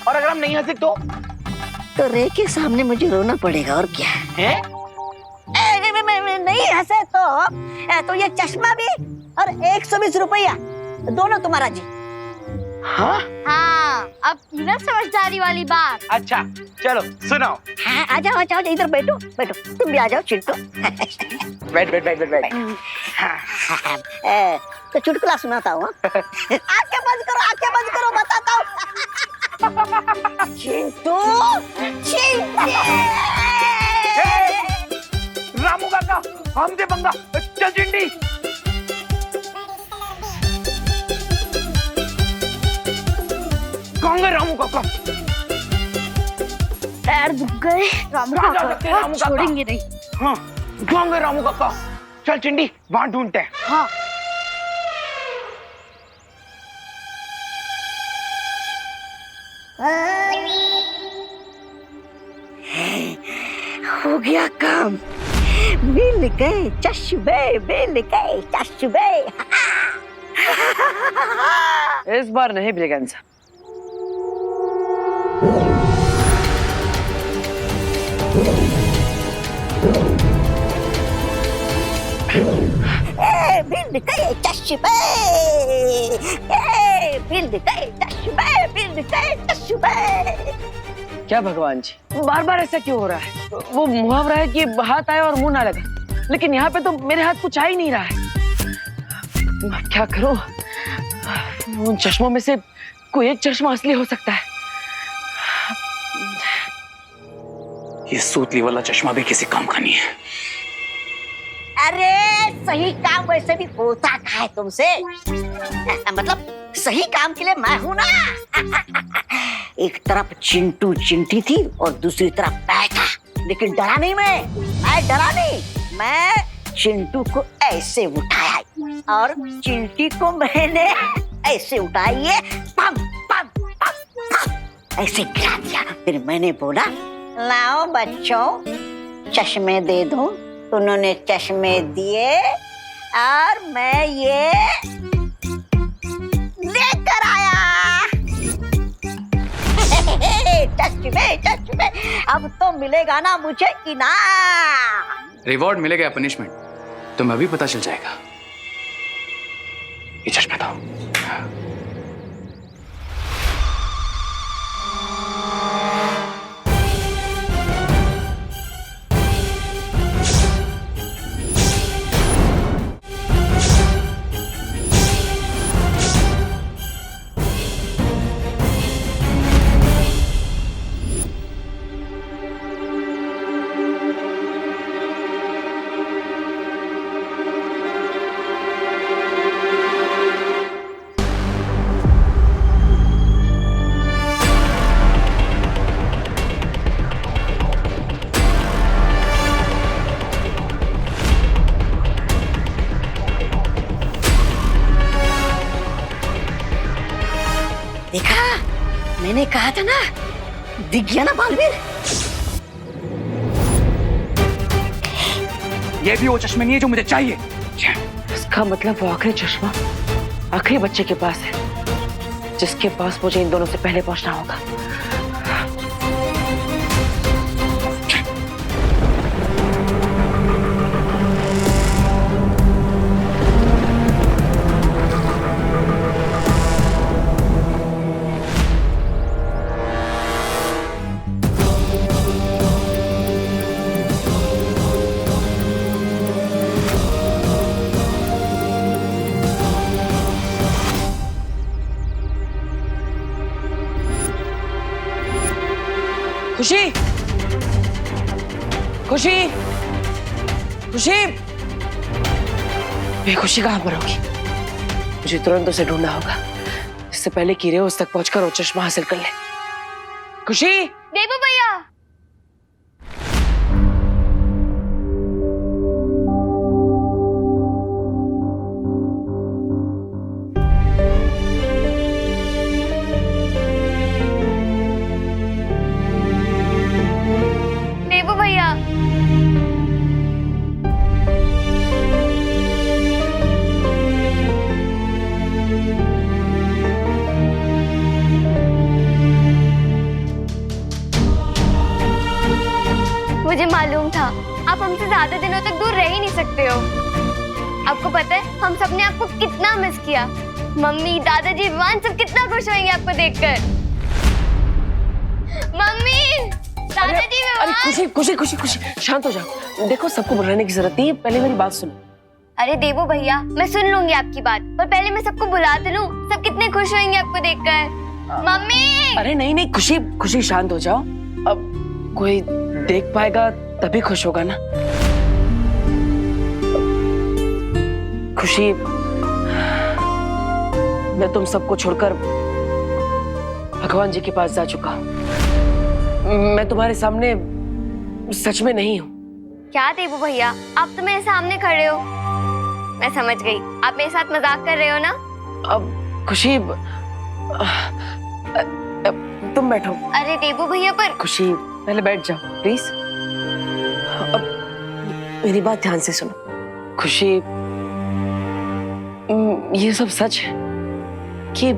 और अगर हम नहीं हंसे तो रे के सामने मुझे रोना पड़ेगा, और क्या है? नहीं हंसे तो ये चश्मा भी और 120 रुपया दोनों तुम्हारा जी। हाँ? हाँ, अब ना समझदारी वाली बात। अच्छा चलो सुनाओ। हाँ, आ जाओ इधर बैठो, तुम भी आ जाओ चिंटू। बैठ। तो चुटकुला सुनाता हूँ। आंखें बंद करो, बताता हूँ। चिंटू, रामू काका, हमसे पंगा, चल चिंटी। कौन है रामू काका? पैर दुख गए, रामू काका छोड़ेंगे नहीं। हाँ, कौन है रामू काका? चल चिंटी, वहां ढूंढते हैं। हाँ। हो गया काम, मिल गए चश्मे। इस बार नहीं ब्रिगेंसा। मिल गए चश्मे। क्या भगवान जी, बार बार ऐसा क्यों हो रहा है? वो मुहावरा है कि हाथ आए और मुंह ना लगा, लेकिन यहाँ पे तो मेरे हाथ कुछ आ ही नहीं रहा है। मैं क्या करूं? उन चश्मों में से कोई एक चश्मा असली हो सकता है। ये सूतली वाला चश्मा भी किसी काम का नहीं है। अरे सही काम वैसे भी होता है तुमसे, मतलब सही काम के लिए मैं हूं ना। एक तरफ चिंटू चिंटी थी और दूसरी तरफ मैं था, लेकिन डरा नहीं मैं चिंटू को ऐसे उठाया और चिंटी को मैंने ऐसे उठाई है, पम पम पम पम ऐसे गिरा दिया। फिर मैंने बोला, लाओ बच्चों चश्मे दे दो। उन्होंने चश्मे दिए और मैं ये लेकर आया। चश्मे अब तो मिलेगा ना मुझे इनाम। रिवॉर्ड मिलेगा या पनिशमेंट तुम्हें अभी पता चल जाएगा। ये चश्मा था। मैंने कहा था ना, दिख गया ना बालवीर। ये भी वो चश्मे नहीं है जो मुझे चाहिए। इसका मतलब वो आखिरी चश्मा आखिरी बच्चे के पास है, जिसके पास मुझे इन दोनों से पहले पहुंचना होगा। खुशी, खुशी, खुशी, बेखुशी कहाँ पर होगी? मुझे तुरंत उसे ढूंढना होगा, इससे पहले कि रे उस तक पहुंचकर वो चश्मा हासिल कर ले। खुशी, देवू भैया। देवू भैया। मुझे मालूम था आप हमसे ज्यादा दिनों तक दूर रह ही नहीं सकते हो। आपको पता है हम सबने आपको कितना मिस किया। मम्मी, दादाजी, विवान सब कितना खुश होंगे आपको देखकर। मम्मी, दादाजी, अरे विवान। खुशी, खुशी, खुशी, खुशी, शांत हो जाओ। देखो, सबको बुलाने की जरूरत नहीं है, पहले मेरी बात सुनो। अरे देवू भैया, मैं सुन लूंगी आपकी बात, पर पहले मैं सबको बुला तो लूं। सब कितने खुश होंगे आपको देखकर। मम्मी। अरे नहीं नहीं खुशी, खुशी शांत हो जाओ। अब कोई देख पाएगा तभी खुश होगा ना। खुशी, मैं तुम सबको छोड़कर भगवान जी के पास जा चुका हूँ। मैं तुम्हारे सामने सच में नहीं हूँ। क्या देवू भैया, आप तो मेरे सामने खड़े हो। मैं समझ गई, आप मेरे साथ मजाक कर रहे हो ना। अब खुशी, तुम बैठो। अरे देवू भैया, पर खुशी पहले बैठ जाओ प्लीज। अब मेरी बात ध्यान से सुनो। खुशी, ये सब सच है कि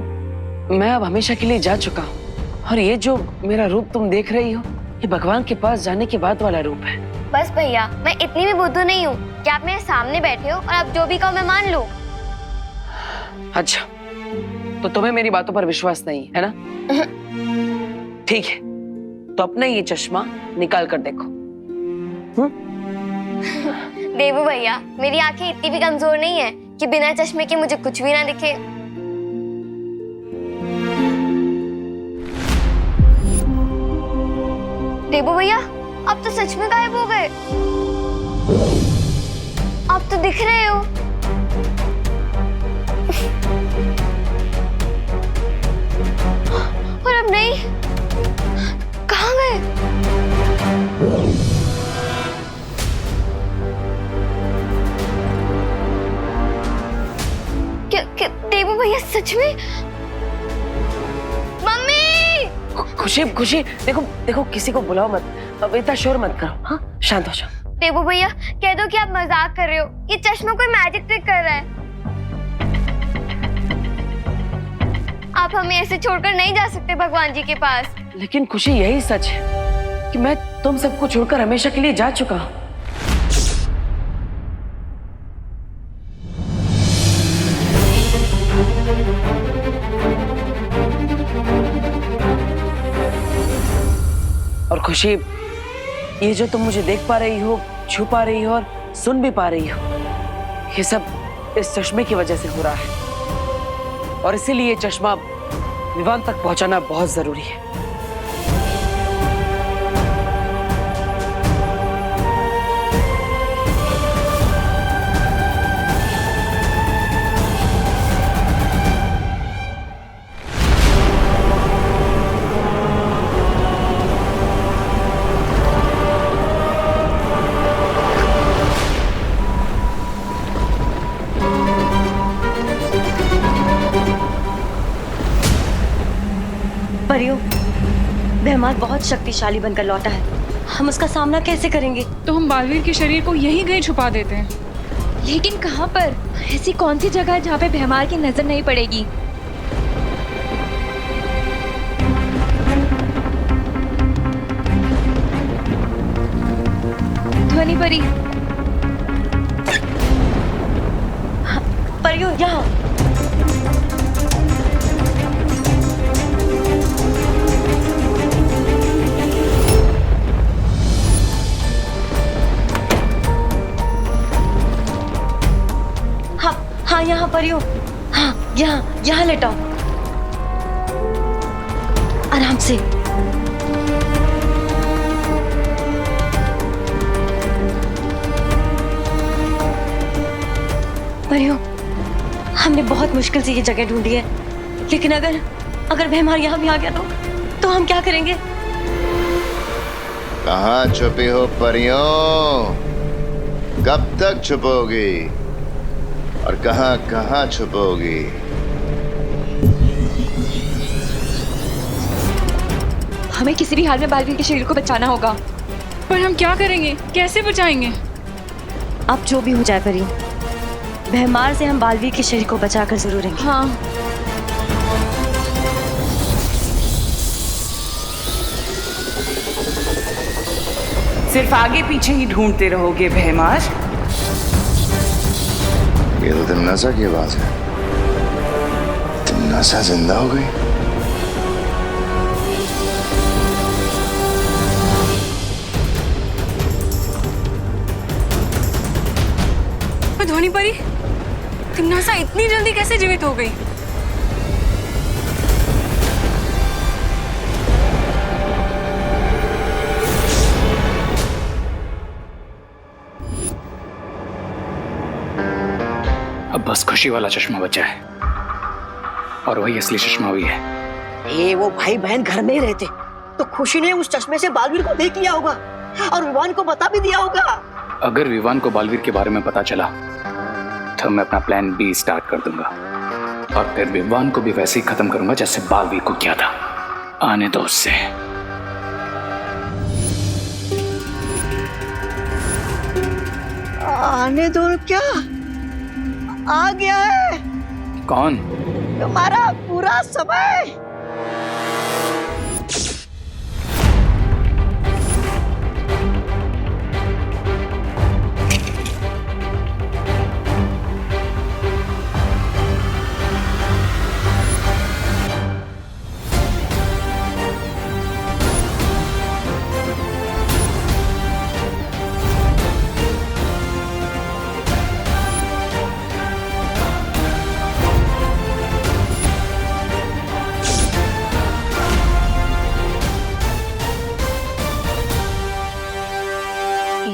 मैं अब हमेशा के लिए जा चुका हूँ, और ये जो मेरा रूप तुम देख रही हो, ये भगवान के पास जाने के बाद वाला रूप है। बस भैया, मैं इतनी भी बुद्धू नहीं हूँ कि आप मेरे सामने बैठे हो और आप जो भी कहो मैं मान लूं। अच्छा, तो तुम्हें मेरी बातों पर विश्वास नहीं है ना? ठीक है, तो अपना ये चश्मा निकाल कर देखो। देवू भैया, मेरी आंखें इतनी भी कमजोर नहीं है कि बिना चश्मे के मुझे कुछ भी ना दिखे। देवू भैया, आप तो सच में गायब हो गए। आप तो दिख रहे हो। और अब नहीं, कहाँ गए? क्या देवू भैया सच में? मम्मी! खुशी, खुशी, देखो देखो, किसी को बुलाओ मत, अब इतना शोर मत करो। हाँ, शांत हो जाओ। देवू भैया, कह दो कि आप मजाक कर रहे हो। ये चश्मा कोई मैजिक ट्रिक कर रहा है। आप हमें ऐसे छोड़कर नहीं जा सकते भगवान जी के पास। लेकिन खुशी, यही सच है कि मैं तुम सबको छोड़कर हमेशा के लिए जा चुका हूँ। और खुशी, ये जो तुम मुझे देख पा रही हो, छू पा रही हो और सुन भी पा रही हो, ये सब इस चश्मे की वजह से हो रहा है, और इसीलिए ये चश्मा विवान तक पहुंचाना बहुत जरूरी है। परियों, बेहमार बहुत शक्तिशाली बनकर लौटा है, हम उसका सामना कैसे करेंगे? तो हम बालवीर के शरीर को यहीं कहीं छुपा देते हैं। लेकिन कहाँ पर? ऐसी कौन सी जगह है जहाँ पे भैमार की नजर नहीं पड़ेगी? ध्वनि परी, परियो यहाँ। हाँ यहाँ परियो, हाँ यहाँ लेटाओ, आराम से। परियो, हमने बहुत मुश्किल से ये जगह ढूंढी है, लेकिन अगर भैमार यहाँ भी आ गया तो हम क्या करेंगे? कहाँ छुपी हो परियों? कब तक छुपोगी और कहाँ कहाँ छुपोगी? हमें किसी भी हाल में बालवीर के शरीर को बचाना होगा। पर हम क्या करेंगे? कैसे बचाएंगे? अब जो भी हो जाए परियो, भैमार से हम बालवीर के शरीर को बचाकर जरूर रहेंगे। हाँ। सिर्फ आगे पीछे ही ढूंढते रहोगे भैमार? ये तो तिमनासा की आवाज है। तिमनासा जिंदा हो गई? ध्वनि परी, तिमनासा इतनी जल्दी कैसे जीवित हो गई? अब बस खुशी वाला चश्मा बचा है, और वही असली चश्मा भी है। ये वो भाई बहन घर में ही रहते, तो खुशी ने उस चश्मे से बालवीर को देख लिया होगा और विवान को बता भी दिया होगा। अगर विवान को बालवीर के बारे में पता चला तो मैं अपना प्लान बी स्टार्ट कर दूंगा, और फिर विवान को भी वैसे ही खत्म करूंगा जैसे बालवीर को किया था। आने दो उससे। आने दो क्या? आ गया है कौन? तुम्हारा पूरा समय।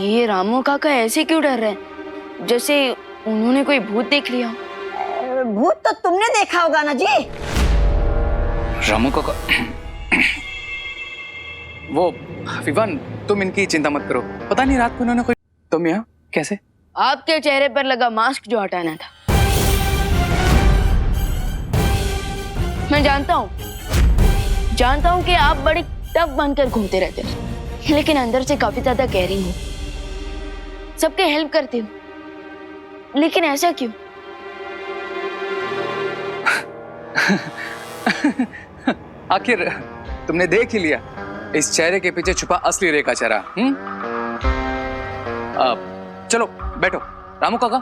ये रामू काका ऐसे क्यों डर रहे हैं, जैसे उन्होंने कोई भूत देख लिया? भूत तो तुमने देखा होगा ना जी। रामू काका, वो विवान, तुम इनकी चिंता मत करो। पता नहीं रात को इन्होंने कोई। तुम यहाँ कैसे? आपके चेहरे पर लगा मास्क जो हटाना था। मैं जानता हूँ कि आप बड़ी टफ बनकर घूमते रहते हैं, लेकिन अंदर से काफी ज्यादा कैरिंग हो, सबके हेल्प करती हूँ, लेकिन ऐसा क्यों? आखिर तुमने देख ही लिया इस चेहरे के पीछे छुपा असली रेखा चेहरा। चलो बैठो। रामू काका,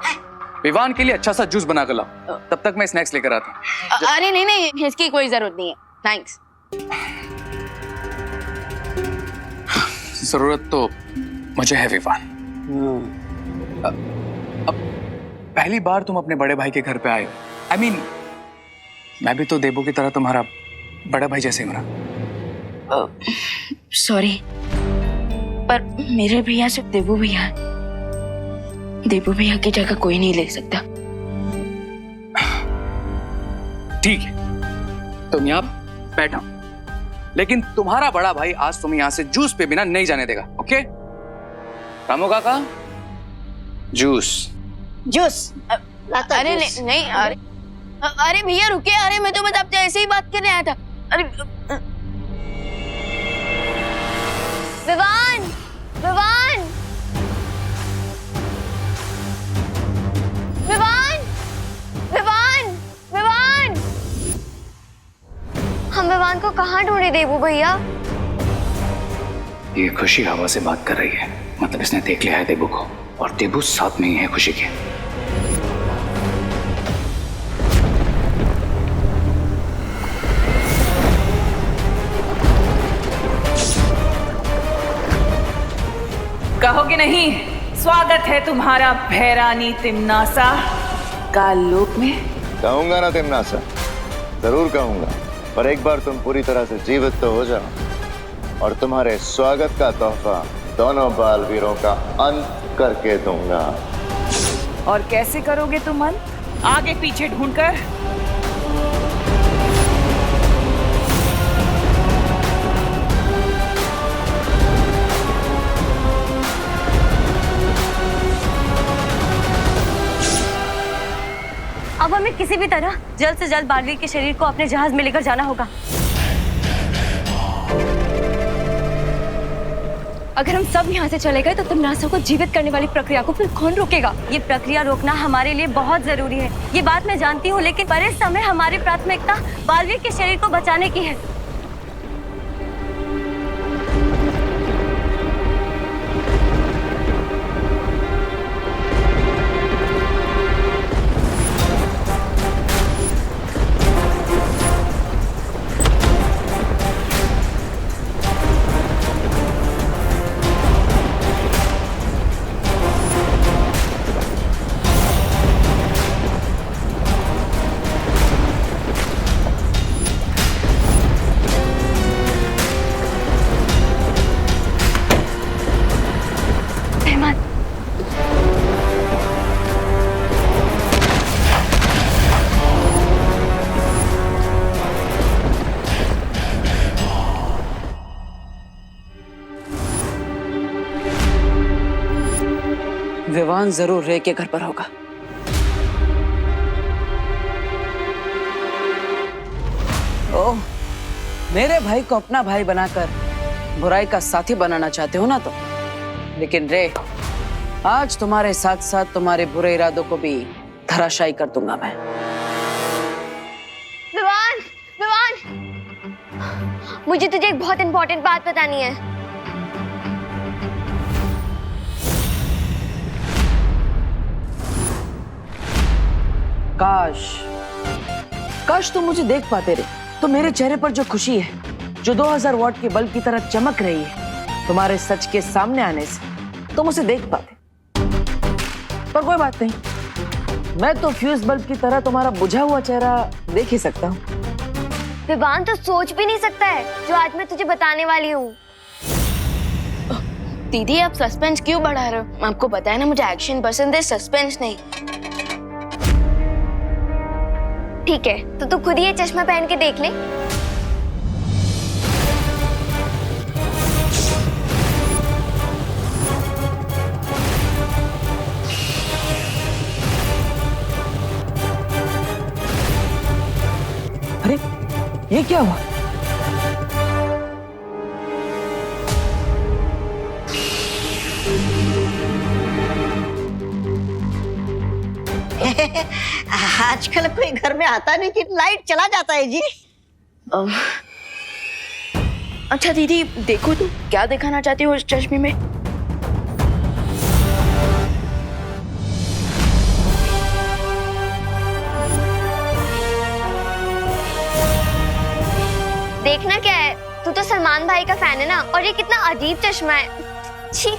विवान के लिए अच्छा सा जूस बना कर लाओ, तब तक मैं स्नैक्स लेकर आता हूँ। अरे नहीं, इसकी कोई जरूरत नहीं है, थैंक्स। जरूरत तो मुझे है विवान। अब पहली बार तुम अपने बड़े भाई के घर पे आए हो। I mean, मैं भी तो देबू की तरह तुम्हारा बड़ा भाई जैसे हूं ना। सॉरी, पर मेरे भैया सिर्फ देबू भैया है। देबू भैया की जगह कोई नहीं ले सकता। ठीक है, तुम यहाँ बैठो, लेकिन तुम्हारा बड़ा भाई आज तुम्हें यहाँ से जूस पे बिना नहीं जाने देगा। ओके रामू काका, जूस। अरे नहीं, अरे भैया रुके, अरे मैं तो बस आपसे ऐसे ही बात करने आया था। अरे रहे देवू भैया? ये खुशी हवा से बात कर रही है, मतलब इसने देख लिया है देबू को, और देबू साथ में ही है खुशी के। कहोगे नहीं, स्वागत है तुम्हारा भैरानी तिम्नासा काल लोक में। कहूंगा ना तिम्नासा, जरूर कहूंगा, पर एक बार तुम पूरी तरह से जीवित तो हो जाओ और तुम्हारे स्वागत का तोहफा दोनों बालवीरों का अंत करके दूंगा। और कैसे करोगे तुम अंत? आगे पीछे ढूंढकर? अब हमें किसी भी तरह जल्द से जल्द बालवीर के शरीर को अपने जहाज में लेकर जाना होगा। अगर हम सब यहाँ से चले गए तो तिम्नासा को जीवित करने वाली प्रक्रिया को फिर कौन रोकेगा? ये प्रक्रिया रोकना हमारे लिए बहुत जरूरी है। ये बात मैं जानती हूँ, लेकिन पर इस समय हमारी प्राथमिकता बालवीर के शरीर को बचाने की है। विवान जरूर रे के घर पर होगा। ओह, मेरे भाई को अपना भाई बनाकर बुराई का साथी बनाना चाहते हो ना तो? लेकिन रे, आज तुम्हारे साथ साथ तुम्हारे बुरे इरादों को भी धराशायी कर दूंगा मैं। विवान, विवान, मुझे तुझे एक बहुत इंपॉर्टेंट बात बतानी है। काश तुम मुझे देख पाते रे, तो मेरे चेहरे पर जो खुशी है, जो 2000 वॉट के बल्ब की तरह चमक रही है तुम्हारे सच के सामने आने से, तुम उसे देख पाते। पर कोई बात नहीं, मैं तो फ्यूज बल्ब की तरह तुम्हारा बुझा हुआ चेहरा देख ही सकता हूँ। विवान तो सोच भी नहीं सकता है जो आज मैं तुझे बताने वाली हूँ। दीदी, आप सस्पेंस क्यों बढ़ा रहे हो? आपको पता है ना, मुझे एक्शन पसंद है, सस्पेंस नहीं। ठीक है, तो तू खुद ही ये चश्मा पहन के देख ले। अरे, ये क्या हुआ? आजकल कोई घर में आता नहीं कि लाइट चला जाता है जी। अच्छा दीदी, देखो तुम क्या दिखाना चाहती हो इस चश्मे में? देखना क्या है, तू तो सलमान भाई का फैन है ना, और ये कितना अजीब चश्मा है। छी,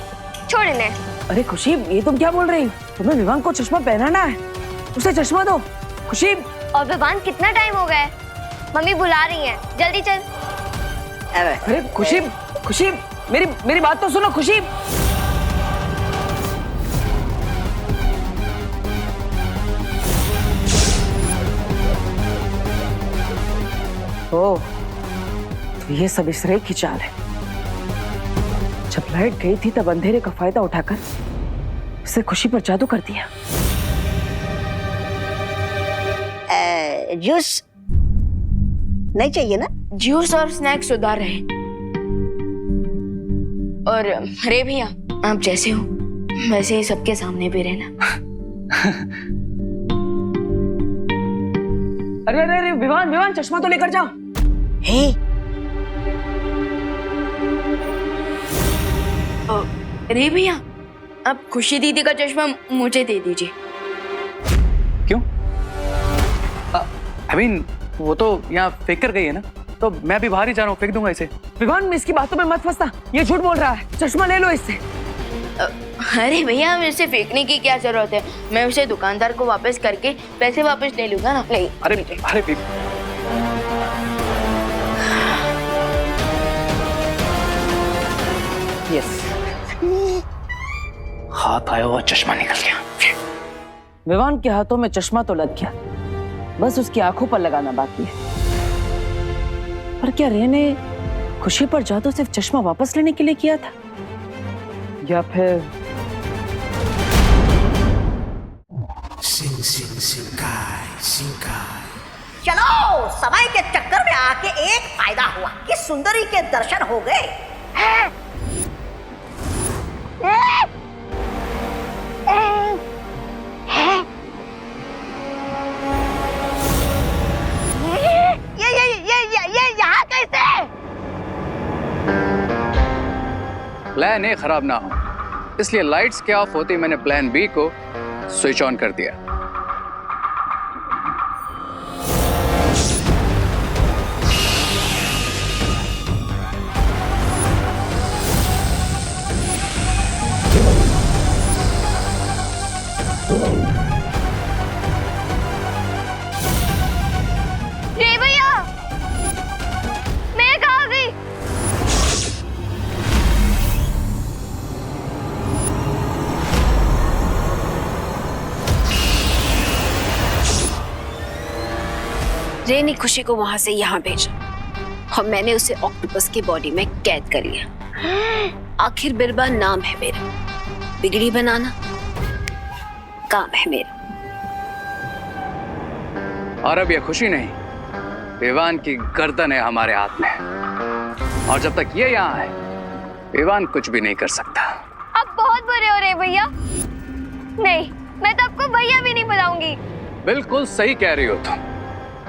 छोड़ इन्हें। अरे खुशी, ये तुम क्या बोल रही हो? तुम्हें विवान को चश्मा पहनाना है, उसे चश्मा दो। खुशी। और विवान, कितना टाइम हो गया है? मम्मी बुला रही हैं, जल्दी चल। अरे खुशी, खुशी, मेरी बात तो सुनो खुशी। ओह, तो ये सब इस रे की चाल है। जब लाइट गई थी तब अंधेरे का फायदा उठाकर उसे खुशी पर जादू कर दिया। जूस नहीं चाहिए ना? जूस और स्नैक्स उधार रहे। और रे भैया, आप जैसे हो वैसे ही सबके सामने भी रहना। अरे अरे अरे, विवान, चश्मा तो लेकर जाओ। हे, रे भैया, आप खुशी दीदी का चश्मा मुझे दे दीजिए। क्यों? आई मीन वो तो यहाँ फेंक कर गई है ना, तो मैं अभी बाहर ही जा रहा हूँ, फेंक दूंगा इसे। विवान, इसकी बातों में मत फंसना, ये झूठ बोल रहा है। चश्मा ले लो इससे। अरे भैया, इसे फेंकने की क्या जरूरत है? मैं उसे दुकानदार को वापस करके पैसे वापस ले लूंगा ना। नहीं, अरे यस, हाथ आया हुआ चश्मा निकल गया। विवान के हाथों में चश्मा तो लग गया, बस उसकी आंखों पर लगाना बाकी है। पर क्या रे ने खुशी पर जादू सिर्फ चश्मा वापस लेने के लिए किया था, या फिर चलो, समय के चक्कर में आके एक फायदा हुआ कि सुंदरी के दर्शन हो गए। ये यहाँ कैसे? प्लान ए खराब ना हो, इसलिए लाइट्स के ऑफ होते ही मैंने प्लान बी को स्विच ऑन कर दिया। रे भैया, मैं कहाँ गई? रे ने खुशी को वहां से यहाँ भेजा और मैंने उसे ऑक्टोपस की बॉडी में कैद कर लिया। आखिर बिरबा नाम है मेरा, बिगड़ी बनाना काम है मेरा। और अब ये खुशी नहीं, विवान की गर्दन है हमारे हाथ में, और जब तक ये यहाँ है विवान कुछ भी नहीं कर सकता। आप बहुत बुरे हो रहे भैया। नहीं, मैं तो आपको भैया भी नहीं बुलाऊंगी। बिल्कुल सही कह रही हो तुम,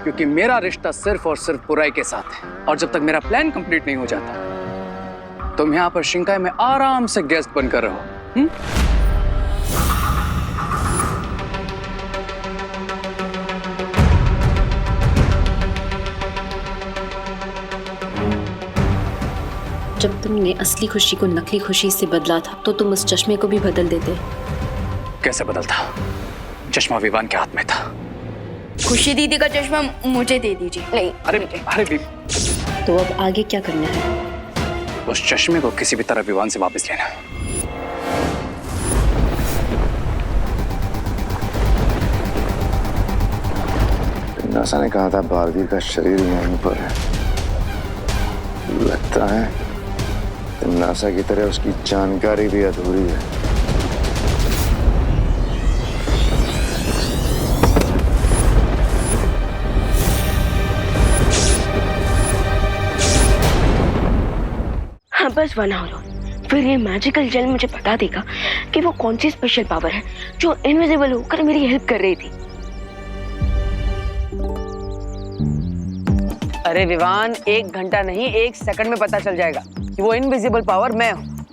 क्योंकि मेरा रिश्ता सिर्फ और सिर्फ बुराई के साथ है, और जब तक मेरा प्लान कंप्लीट नहीं हो जाता तुम यहाँ पर शिंकाई में आराम से गेस्ट बनकर रहो। जब तुमने असली खुशी को नकली खुशी से बदला था तो तुम उस चश्मे को भी बदल देते। कैसे बदलता? चश्मा विवान के हाथ में था। खुशी दीदी का चश्मा मुझे दे दीजिए। नहीं, अरे तो अब आगे क्या करना है? उस चश्मे को किसी भी तरह विवान से वापस लेना। नासा ने कहा था बालवीर का शरीर यहीं पर है। लगता है नासा की तरह उसकी जानकारी भी अधूरी है। हाँ, बस बना लो। फिर ये मैजिकल जेल मुझे बता देगा कि वो कौन सी स्पेशल पावर है जो इनविजिबल होकर मेरी हेल्प कर रही थी। अरे विवान, 1 घंटा नहीं 1 सेकंड में पता चल जाएगा कि वो इनविजिबल पावर मैं हूँ।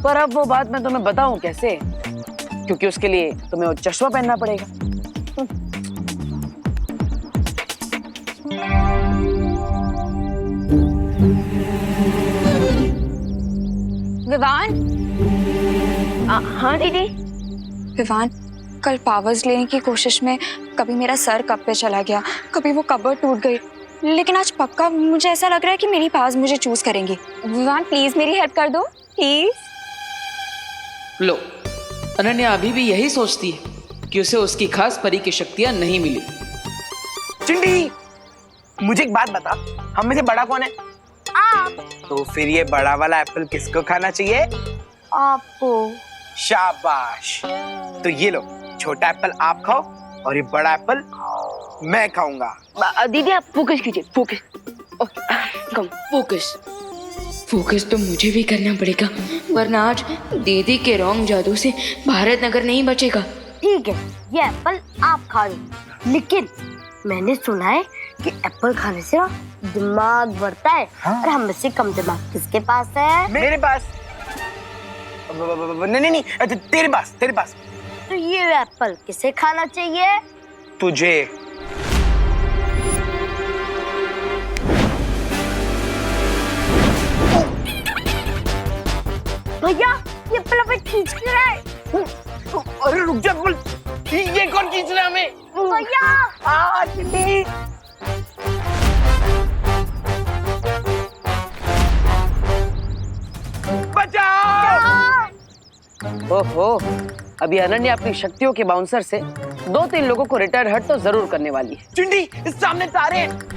पर अब वो बात मैं तुम्हें बताऊं कैसे, क्योंकि उसके लिए तुम्हें वो चश्मा पहनना पड़ेगा। विवान। हाँ दीदी। विवान, कल पावर्स लेने की कोशिश में कभी मेरा सर कप पे चला गया, कभी वो कबर टूट गई, लेकिन आज पक्का मुझे ऐसा लग रहा है कि मेरी पावर्स मुझे चूज करेंगी। विवान, प्लीज मेरी हेल्प कर दो, प्लीज। लो, अनन्या अभी भी यही सोचती है कि उसे उसकी खास परी की शक्तियां नहीं मिली। चिंटी, मुझे एक बात बता, हम में से बड़ा कौन है? आप। तो फिर ये बड़ा वाला एप्पल किसको खाना चाहिए? आपको। शाबाश। तो ये लो, छोटा एप्पल आप खाओ और ये बड़ा एप्पल मैं खाऊंगा। दीदी आप फोकस कीजिए, फोकस। फोकस फोकस तो मुझे भी करना पड़ेगा, वरना आज दीदी के रॉन्ग जादू से भारत नगर नहीं बचेगा। ठीक है, ये एप्पल आप खा लो, लेकिन मैंने सुना है कि एप्पल खाने से दिमाग बढ़ता है। हाँ? और हम में से कम दिमाग किसके पास है? मेरे पास। नहीं नहीं, तेरे पास। तो ये एप्पल किसे खाना चाहिए? तुझे। भैया ये एप्पल हमें खींच क्यों रहा है? अरे रुक जा, ये कौन खींच रहा है हमें? भैया चिंटी। बचाओ! ओहो, अभी अनन्या अपनी शक्तियों के बाउंसर से 2-3 लोगों को रिटायर हट तो जरूर करने वाली है। चिंटी, सामने तारे हैं।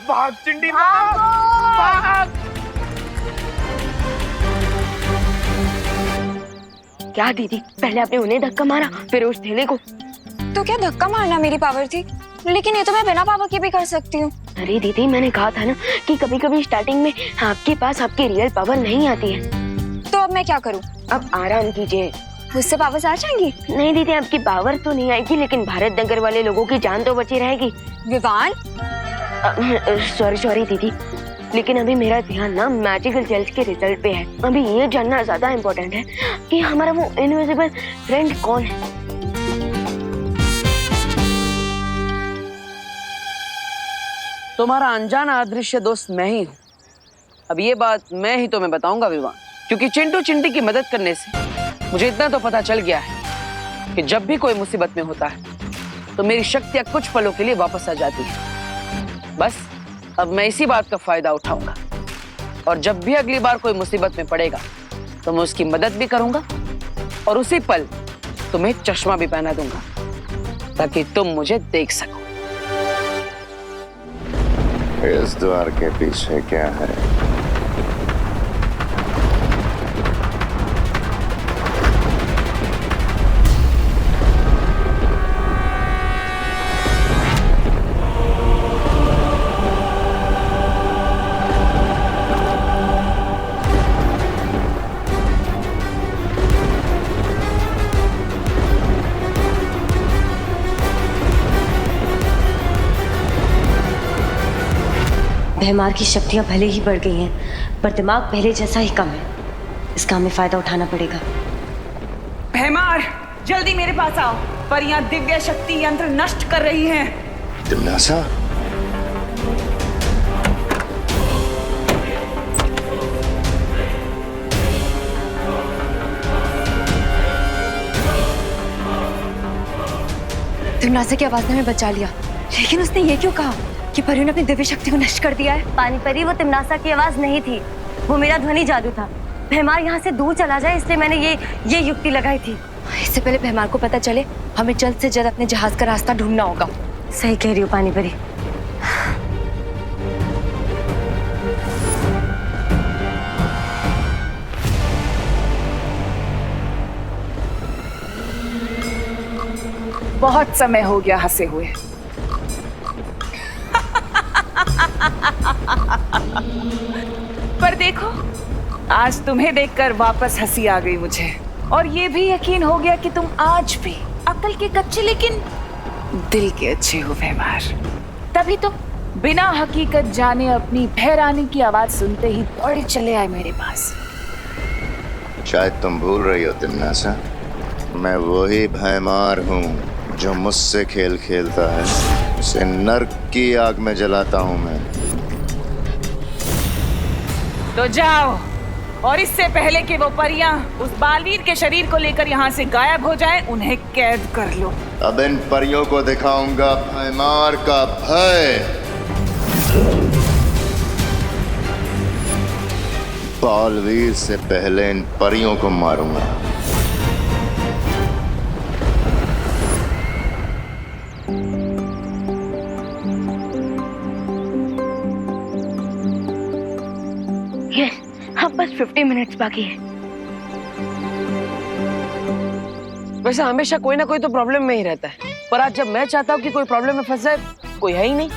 भाग चिंटी, भाग! क्या दीदी, पहले आपने उन्हें धक्का मारा फिर उस थैले को। तो क्या धक्का मारना मेरी पावर थी? लेकिन ये तो मैं बिना पावर के भी कर सकती हूँ। अरे दीदी, मैंने कहा था ना कि कभी कभी स्टार्टिंग में आपके पास आपकी रियल पावर नहीं आती है। तो अब मैं क्या करूँ? अब आराम कीजिए। मुझसे पावर्स आ जाएंगी? नहीं दीदी, आपकी पावर तो नहीं आएगी, लेकिन भारत नगर वाले लोगों की जान तो बची रहेगी। विवान? सॉरी दीदी, लेकिन अभी मेरा ध्यान ना मैजिकल जेल्स के रिजल्ट पे है। अभी ये जानना ज्यादा इम्पोर्टेंट है कि हमारा वो इनविजिबल फ्रेंड कौन है। तुम्हारा अनजाना अदृश्य दोस्त मैं ही हूँ। अब ये बात मैं ही तुम्हें बताऊंगा विवान, क्योंकि चिंटू चिंटी की मदद करने से मुझे इतना तो पता चल गया है कि जब भी कोई मुसीबत में होता है तो मेरी शक्तियां कुछ पलों के लिए वापस आ जाती है। बस अब मैं इसी बात का फायदा उठाऊंगा और जब भी अगली बार कोई मुसीबत में पड़ेगा तो मैं उसकी मदद भी करूंगा और उसी पल तुम्हें चश्मा भी पहना दूंगा ताकि तुम मुझे देख सको। इस द्वार के पीछे क्या है? भैमार की शक्तियां भले ही बढ़ गई हैं, पर दिमाग पहले जैसा ही कम है। इसका हमें फायदा उठाना पड़ेगा। भैमार, जल्दी मेरे पास आओ। परियां दिव्य शक्ति यंत्र नष्ट कर रही हैं। तिमनासा? तिमनासा की आवाज ने हमें बचा लिया, लेकिन उसने ये क्यों कहा कि परियों ने अपनी दिव्य शक्ति को नष्ट कर दिया है? पानी परी, वो तिमनासा की आवाज नहीं थी, वो मेरा ध्वनि जादू था। भैमार यहाँ से दूर चला जाए, इसलिए मैंने ये युक्ति लगाई थी। इससे पहले भैमार को पता चले, हमें जल्द से जल्द अपने जहाज का रास्ता ढूंढना होगा। सही कह रही हो पानी परी। बहुत समय हो गया हंसे हुए। पर देखो, आज तुम्हें देखकर वापस हंसी आ गई मुझे, और ये भी यकीन हो गया कि तुम आज भी अकल के कच्चे लेकिन दिल के अच्छे हो भैमार। तभी तो बिना हकीकत जाने अपनी भैरानी की आवाज सुनते ही दौड़े चले आए मेरे पास। शायद तुम भूल रही हो तिमनासा, मैं वही भैमार हूँ जो मुझसे खेल खेलता है, उसे नर्क की आग में जलाता हूँ मैं। तो जाओ, और इससे पहले कि वो परियां उस बालवीर के शरीर को लेकर यहाँ से गायब हो जाएं, उन्हें कैद कर लो। अब इन परियों को दिखाऊंगा भैमार का भय। बालवीर से पहले इन परियों को मारूंगा। अब बस 50 मिनट्स बाकी है। वैसे हमेशा कोई ना कोई तो प्रॉब्लम में ही रहता है, पर आज जब मैं चाहता हूँ कि कोई प्रॉब्लम में फंस जाए, कोई है ही नहीं।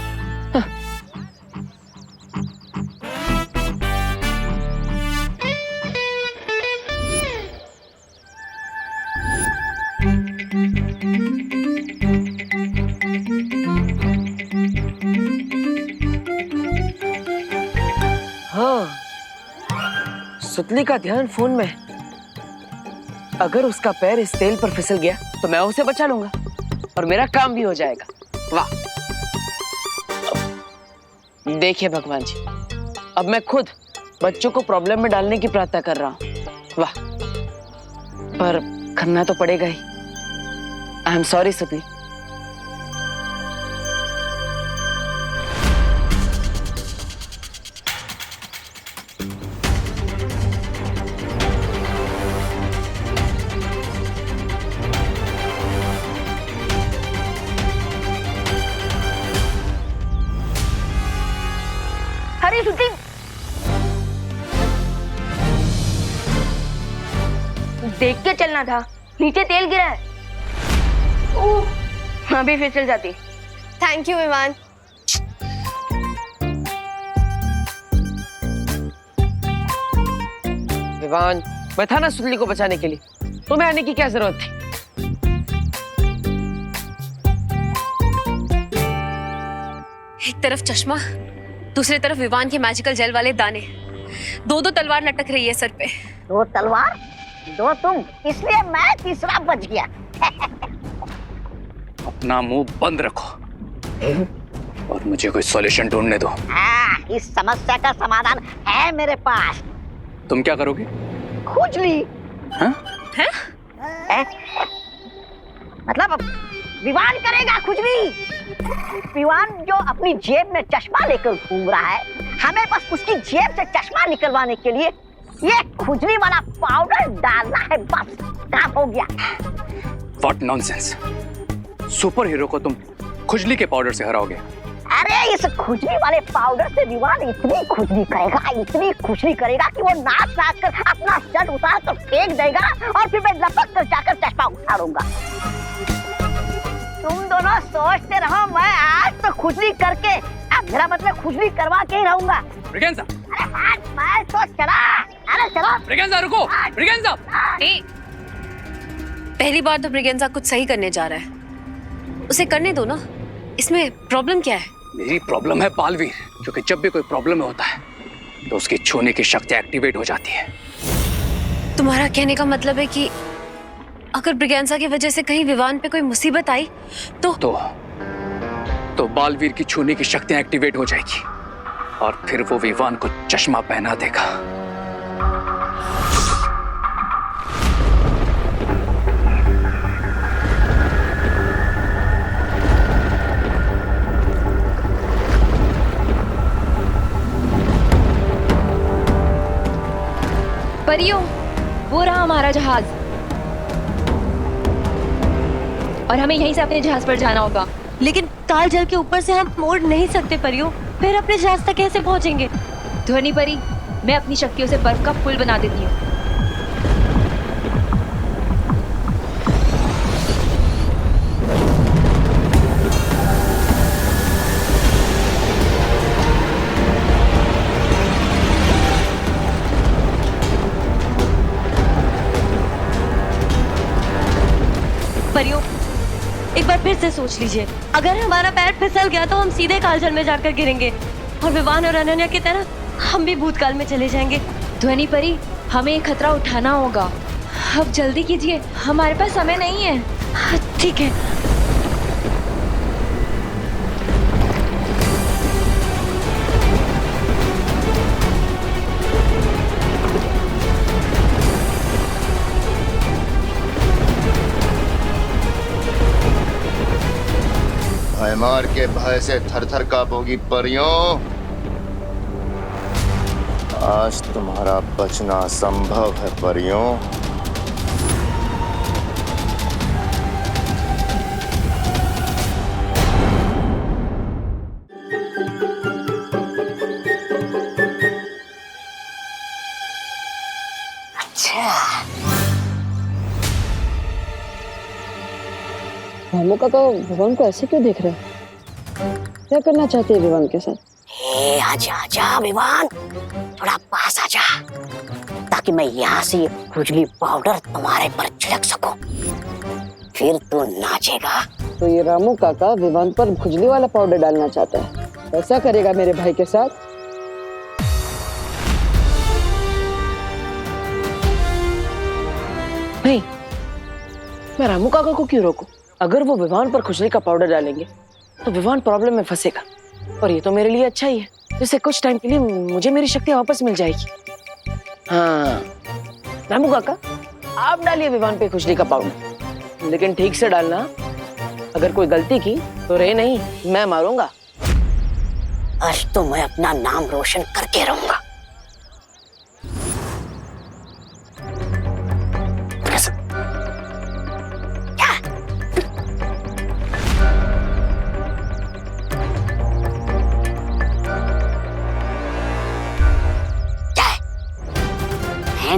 हाँ, सुतली का ध्यान फोन में है। अगर उसका पैर इस तेल पर फिसल गया तो मैं उसे बचा लूंगा और मेरा काम भी हो जाएगा। वाह! देखिए भगवान जी, अब मैं खुद बच्चों को प्रॉब्लम में डालने की प्रार्थना कर रहा हूँ। वाह! पर करना तो पड़ेगा ही। आई एम सॉरी सुतली। अरे सुतली, देख के चलना था, नीचे तेल गिरा है। ओह, अभी फिसल जाती। Thank you Vivaan. विवान, मैं था ना सुतली को बचाने के लिए, तुम्हें आने की क्या जरूरत थी? एक तरफ चश्मा, दूसरी तरफ विवान के मैजिकल जेल वाले दाने, दो तलवार लटक रही है सर पे। दो तलवार, दो तुम, इसलिए मैं तीसरा बच गया। अपना मुंह बंद रखो और मुझे कोई सॉल्यूशन ढूंढने दो। इस समस्या का समाधान है मेरे पास। तुम क्या करोगे? खुजली। हाँ? मतलब विवान करेगा खुजली। विवान जो अपनी जेब में चश्मा लेकर घूम रहा है, हमें बस उसकी जेब से चश्मा निकलवाने के लिए ये खुजली वाला पाउडर डालना है, बस काम हो गया। What nonsense! सुपर हीरो को तुम खुजली के पाउडर से हराओगे? अरे इस खुजली वाले पाउडर से विवान इतनी खुजली करेगा कि वो नाच कर अपना शर्ट उतार कर फेंक देगा और फिर मैं लपक कर जाकर चश्मा उतारूंगा। तुम दोनों सोचते रहो, मैं आज तो खुजली करके अब मेरा मतलब खुजली करवा के ही रहूंगा। ब्रिगेंजा! अरे मैं तो चला। अरे चलो ब्रिगेंजा, रुको! ब्रिगेंजा! पहली बार तो ब्रिगेंजा कुछ सही करने जा रहा है, उसे करने दो ना। इसमें प्रॉब्लम क्या है? मेरी प्रॉब्लम है बालवीर, क्योंकि जब भी कोई प्रॉब्लम होता है तो उसकी छूने की शक्ति एक्टिवेट हो जाती है। तुम्हारा कहने का मतलब है कि अगर ब्रिगेंजा की वजह से कहीं विवान पे कोई मुसीबत आई तो बालवीर की छूने की शक्तियां एक्टिवेट हो जाएगी और फिर वो विवान को चश्मा पहना देगा। परियों, वो रहा हमारा जहाज और हमें यहीं से अपने जहाज पर जाना होगा। लेकिन ताल जल के ऊपर से हम मोड़ नहीं सकते परियों, फिर अपने जहाज तक कैसे पहुंचेंगे? ध्वनि परी, मैं अपनी शक्तियों से बर्फ का पुल बना देती हूँ। परियों, एक बार फिर से सोच लीजिए, अगर हमारा पैर फिसल गया तो हम सीधे कालजल में जाकर गिरेंगे और विवान और अनन्या की तरह हम भी भूतकाल में चले जाएंगे। ध्वनि परी, हमें ये खतरा उठाना होगा। अब जल्दी कीजिए, हमारे पास समय नहीं है। हाँ, ठीक है। भयमार के भय से थरथर कांपोगी परियों। आज तुम्हारा बचना असंभव है परियों। रामू काका विवान को ऐसे क्यों देख रहे हैं? क्या करना चाहते हैं विवान के साथ? ए, आजा आजा विवान, थोड़ा पास आजा, ताकि मैं यहाँ से ये खुजली पाउडर तुम्हारे पर छिड़क सकूं। फिर तू नाचेगा। तो ये रामू काका विवान पर खुजली वाला पाउडर डालना चाहता है, ऐसा करेगा मेरे भाई के साथ? नहीं, मैं रामू काका को क्यों रोकूं? अगर वो विवान पर खुजली का पाउडर डालेंगे तो विवान प्रॉब्लम में फंसेगा, और ये तो मेरे लिए अच्छा ही है, जैसे कुछ टाइम के लिए मुझे मेरी शक्तियां वापस मिल जाएगी। हाँ, रामू काका आप डालिए विवान पे खुजली का पाउडर, लेकिन ठीक से डालना। अगर कोई गलती की तो रे नहीं, मैं मारूंगा। आज तो मैं अपना नाम रोशन करके रहूंगा।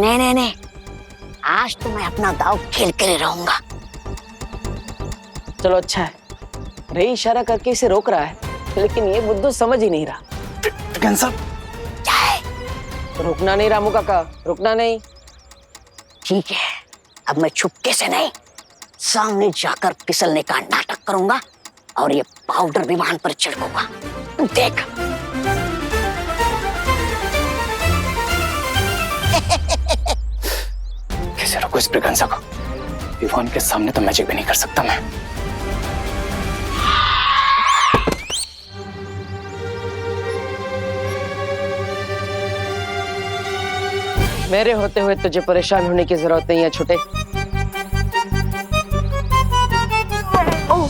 नहीं, आज तो मैं अपना दाव खेल कर रहूंगा। चलो अच्छा है, रे इशारा करके इसे रोक रहा है, लेकिन ये बुद्धू समझ ही नहीं रहा। क्या है? रुकना नहीं रामू काका, रुकना नहीं। ठीक है, अब मैं छुपके से नहीं, सामने जाकर फिसलने का नाटक करूंगा और ये पाउडर विमान पर छिड़कूंगा। देख। कैसे रोको इस ब्रिगेंसा को? विवान के सामने तो मैजिक भी नहीं कर सकता मैं। मेरे होते हुए तुझे परेशान होने की जरूरत नहीं है छोटे। ओह,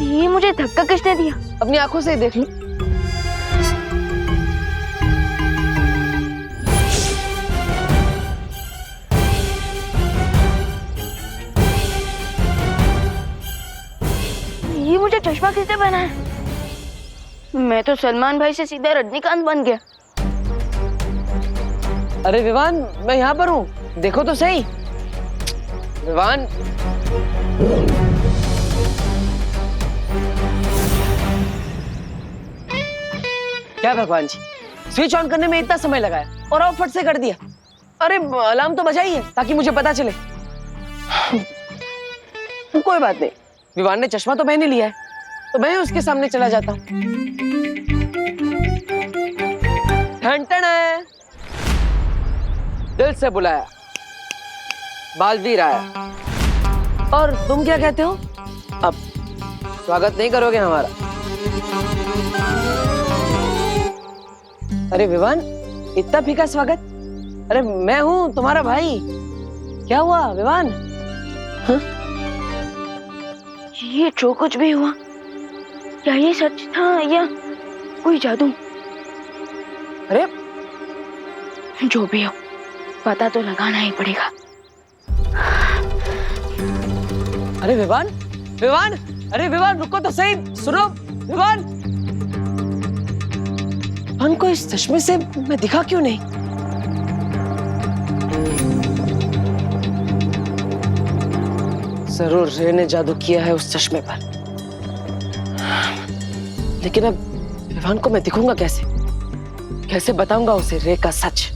ये मुझे धक्का किसने दिया? अपनी आंखों से ही देख लो। ये मुझे चश्मा किसने पहना है? मैं तो सलमान भाई से सीधा रजनीकांत बन गया। अरे विवान, मैं यहाँ पर हूँ, देखो तो सही। विवान, क्या भगवान जी, स्विच ऑन करने में इतना समय लगाया और आप फट से कर दिया। अरे अलार्म तो बजाइए ताकि मुझे पता चले। कोई बात नहीं, विवान ने चश्मा तो मैंने लिया है, तो मैं उसके सामने चला जाता हूँ। ठन है, दिल से बुलाया, बालवीर आया। और तुम क्या कहते हो? अब स्वागत नहीं करोगे हमारा? अरे विवान, इतना फीका स्वागत? अरे मैं हूं तुम्हारा भाई। क्या हुआ विवान? हाँ? ये जो कुछ भी हुआ, क्या ये सच था या कोई जादू? अरे जो भी हो, पता तो लगाना ही पड़ेगा। अरे विवान, विवान, अरे विवान रुको तो सही, सुनो विवान। विवान को इस चश्मे से मैं दिखा क्यों नहीं? जरूर रे ने जादू किया है उस चश्मे पर, लेकिन अब विवान को मैं दिखूंगा कैसे? कैसे बताऊंगा उसे रे का सच?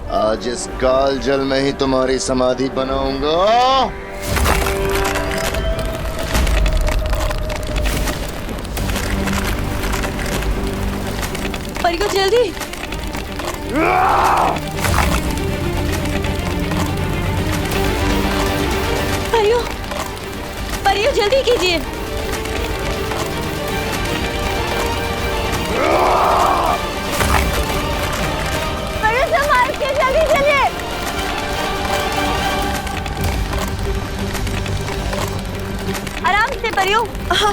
आज इस काल जल में ही तुम्हारी समाधि बनाऊंगा। परियो जल्दी। परियो, परियो जल्दी कीजिए। जल्दी चलिए। परियों, हाँ।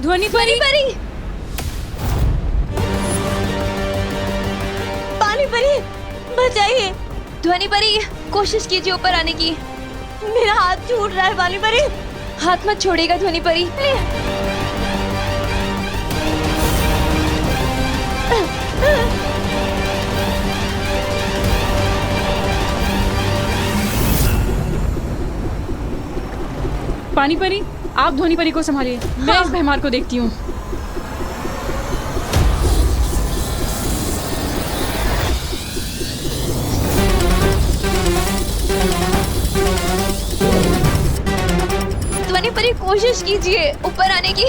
ध्वनि परी, पानी परी, बचाइए। ध्वनि परी, कोशिश कीजिए ऊपर आने की। मेरा हाथ छूट रहा है पानी परी। हाथ मत छोड़ेगा ध्वनि परी। पानी परी, आप ध्वनि परी को संभालिए। मैं इस भैमार को देखती हूँ। ध्वनि परी, कोशिश कीजिए ऊपर आने की।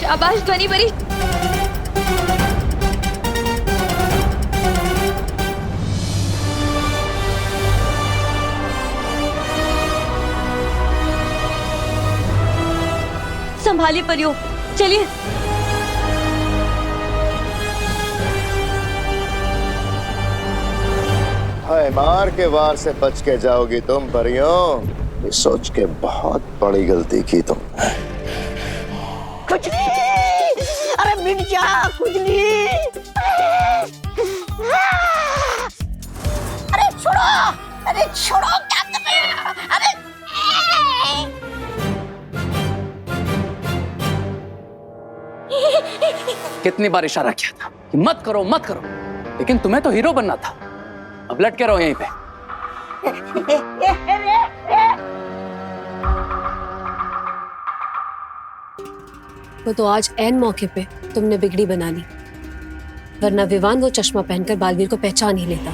शाबाश ध्वनि परी। संभालिए परियों, चलिए। भैमार के वार से बच के जाओगी तुम परियों। ये सोच के बहुत बड़ी गलती की तुमने। खुजली, अरे मिट जा खुजली। अरे छोड़ो, अरे छोड़ो, क्या कर रहे हो? अरे कितनी बार इशारा किया था कि मत करो मत करो, लेकिन तुम्हें तो हीरो बनना था। अब लटके रहो यहीं पे। वो तो आज ऐन मौके पे तुमने बिगड़ी बना ली, वरना विवान वो चश्मा पहनकर बालवीर को पहचान ही लेता।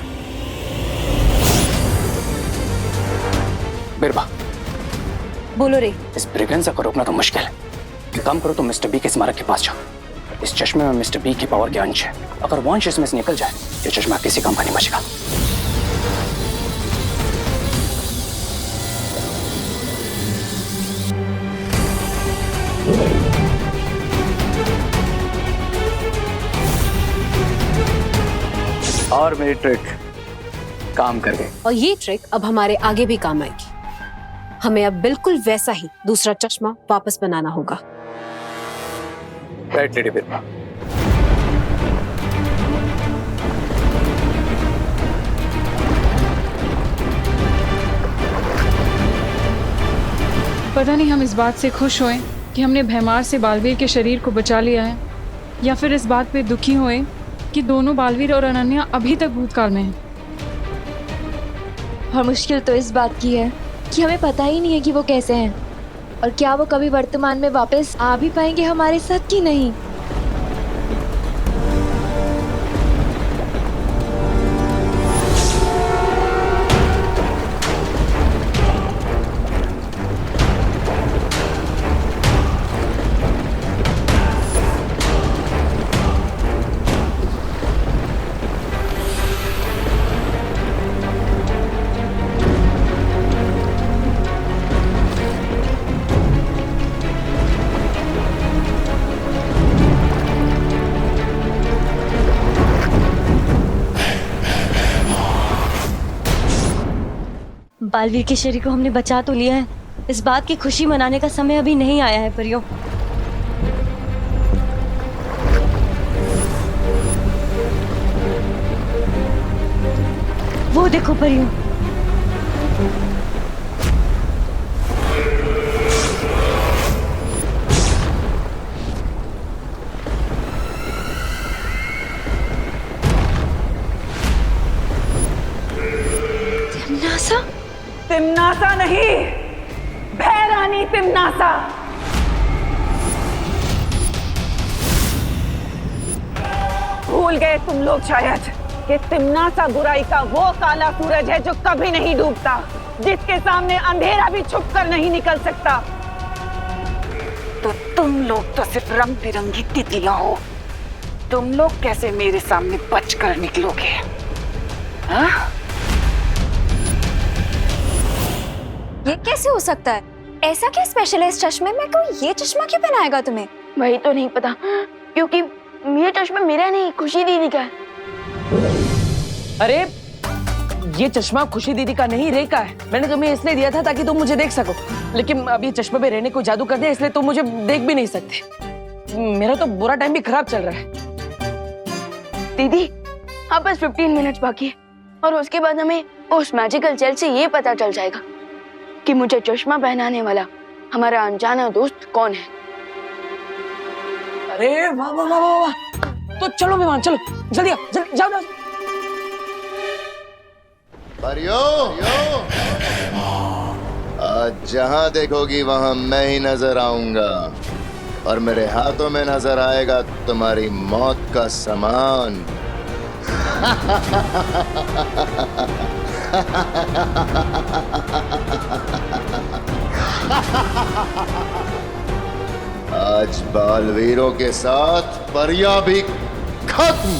बिरबा, बोलो रे। इस ब्रिगेंजा को रोकना तो मुश्किल है। एक काम करो, तुम मिस्टर बी के स्मारक के पास जाओ। इस चश्मे में मिस्टर बी की पावर के अंश है। अगर वो अंश इसमें से निकल जाए, ये चश्मा किसी काम का नहीं बचेगा। और मेरी ट्रिक काम कर गई। और ये ट्रिक अब हमारे आगे भी काम आएगी। हमें अब बिल्कुल वैसा ही दूसरा चश्मा वापस बनाना होगा। राइट लेडी बिरबा। पता नहीं हम इस बात से खुश हुए कि हमने भैमार से बालवीर के शरीर को बचा लिया है, या फिर इस बात पे दुखी हुए कि दोनों बालवीर और अनन्या अभी तक भूतकाल में हैं। और मुश्किल तो इस बात की है कि हमें पता ही नहीं है कि वो कैसे हैं और क्या वो कभी वर्तमान में वापस आ भी पाएंगे हमारे साथ कि नहीं। बालवीर के शरीर को हमने बचा तो लिया है, इस बात की खुशी मनाने का समय अभी नहीं आया है परियों। वो देखो परियों, तिम्नासा नहीं, भैरानी तिम्नासा। भूल गए तुम लोग शायद कि तिम्नासा बुराई का वो काला सूरज है जो कभी नहीं डूबता, जिसके सामने अंधेरा भी छुपकर नहीं निकल सकता। तो तुम लोग तो सिर्फ रंग बिरंगी तितलियां हो। तुम लोग कैसे मेरे सामने बचकर निकलोगे? हाँ? ये कैसे हो सकता है? ऐसा क्या स्पेशल है इस चश्मे में? कोई ये चश्मा क्यों पहनाएगा तुम्हें? वही तो नहीं पता, क्योंकि ये चश्मा मेरा नहीं, खुशी दीदी का है। अरे ये चश्मा खुशी दीदी का नहीं, रे का है। मैंने तुम्हें इसलिए दिया था ताकि तुम मुझे देख सको, लेकिन अब ये चश्मे पे रहने को जादू कर दिया, इसलिए तुम मुझे देख भी नहीं सकते। मेरा तो बुरा टाइम भी खराब चल रहा है। दीदी अब बस 15 मिनट्स बाकी है और उसके बाद हमें उस मैजिकल जेल से ये पता चल जाएगा कि मुझे चश्मा पहनाने वाला हमारा अनजाना दोस्त कौन है। अरे वाह वाह वाह वाह वाह। तो चलो विवान, चलो जल्दी आओ, जल्दी जाओ। परियो, आज जहां देखोगी वहां मैं ही नजर आऊंगा और मेरे हाथों में नजर आएगा तुम्हारी मौत का सामान। आज बालवीरों के साथ परिया भी खत्म।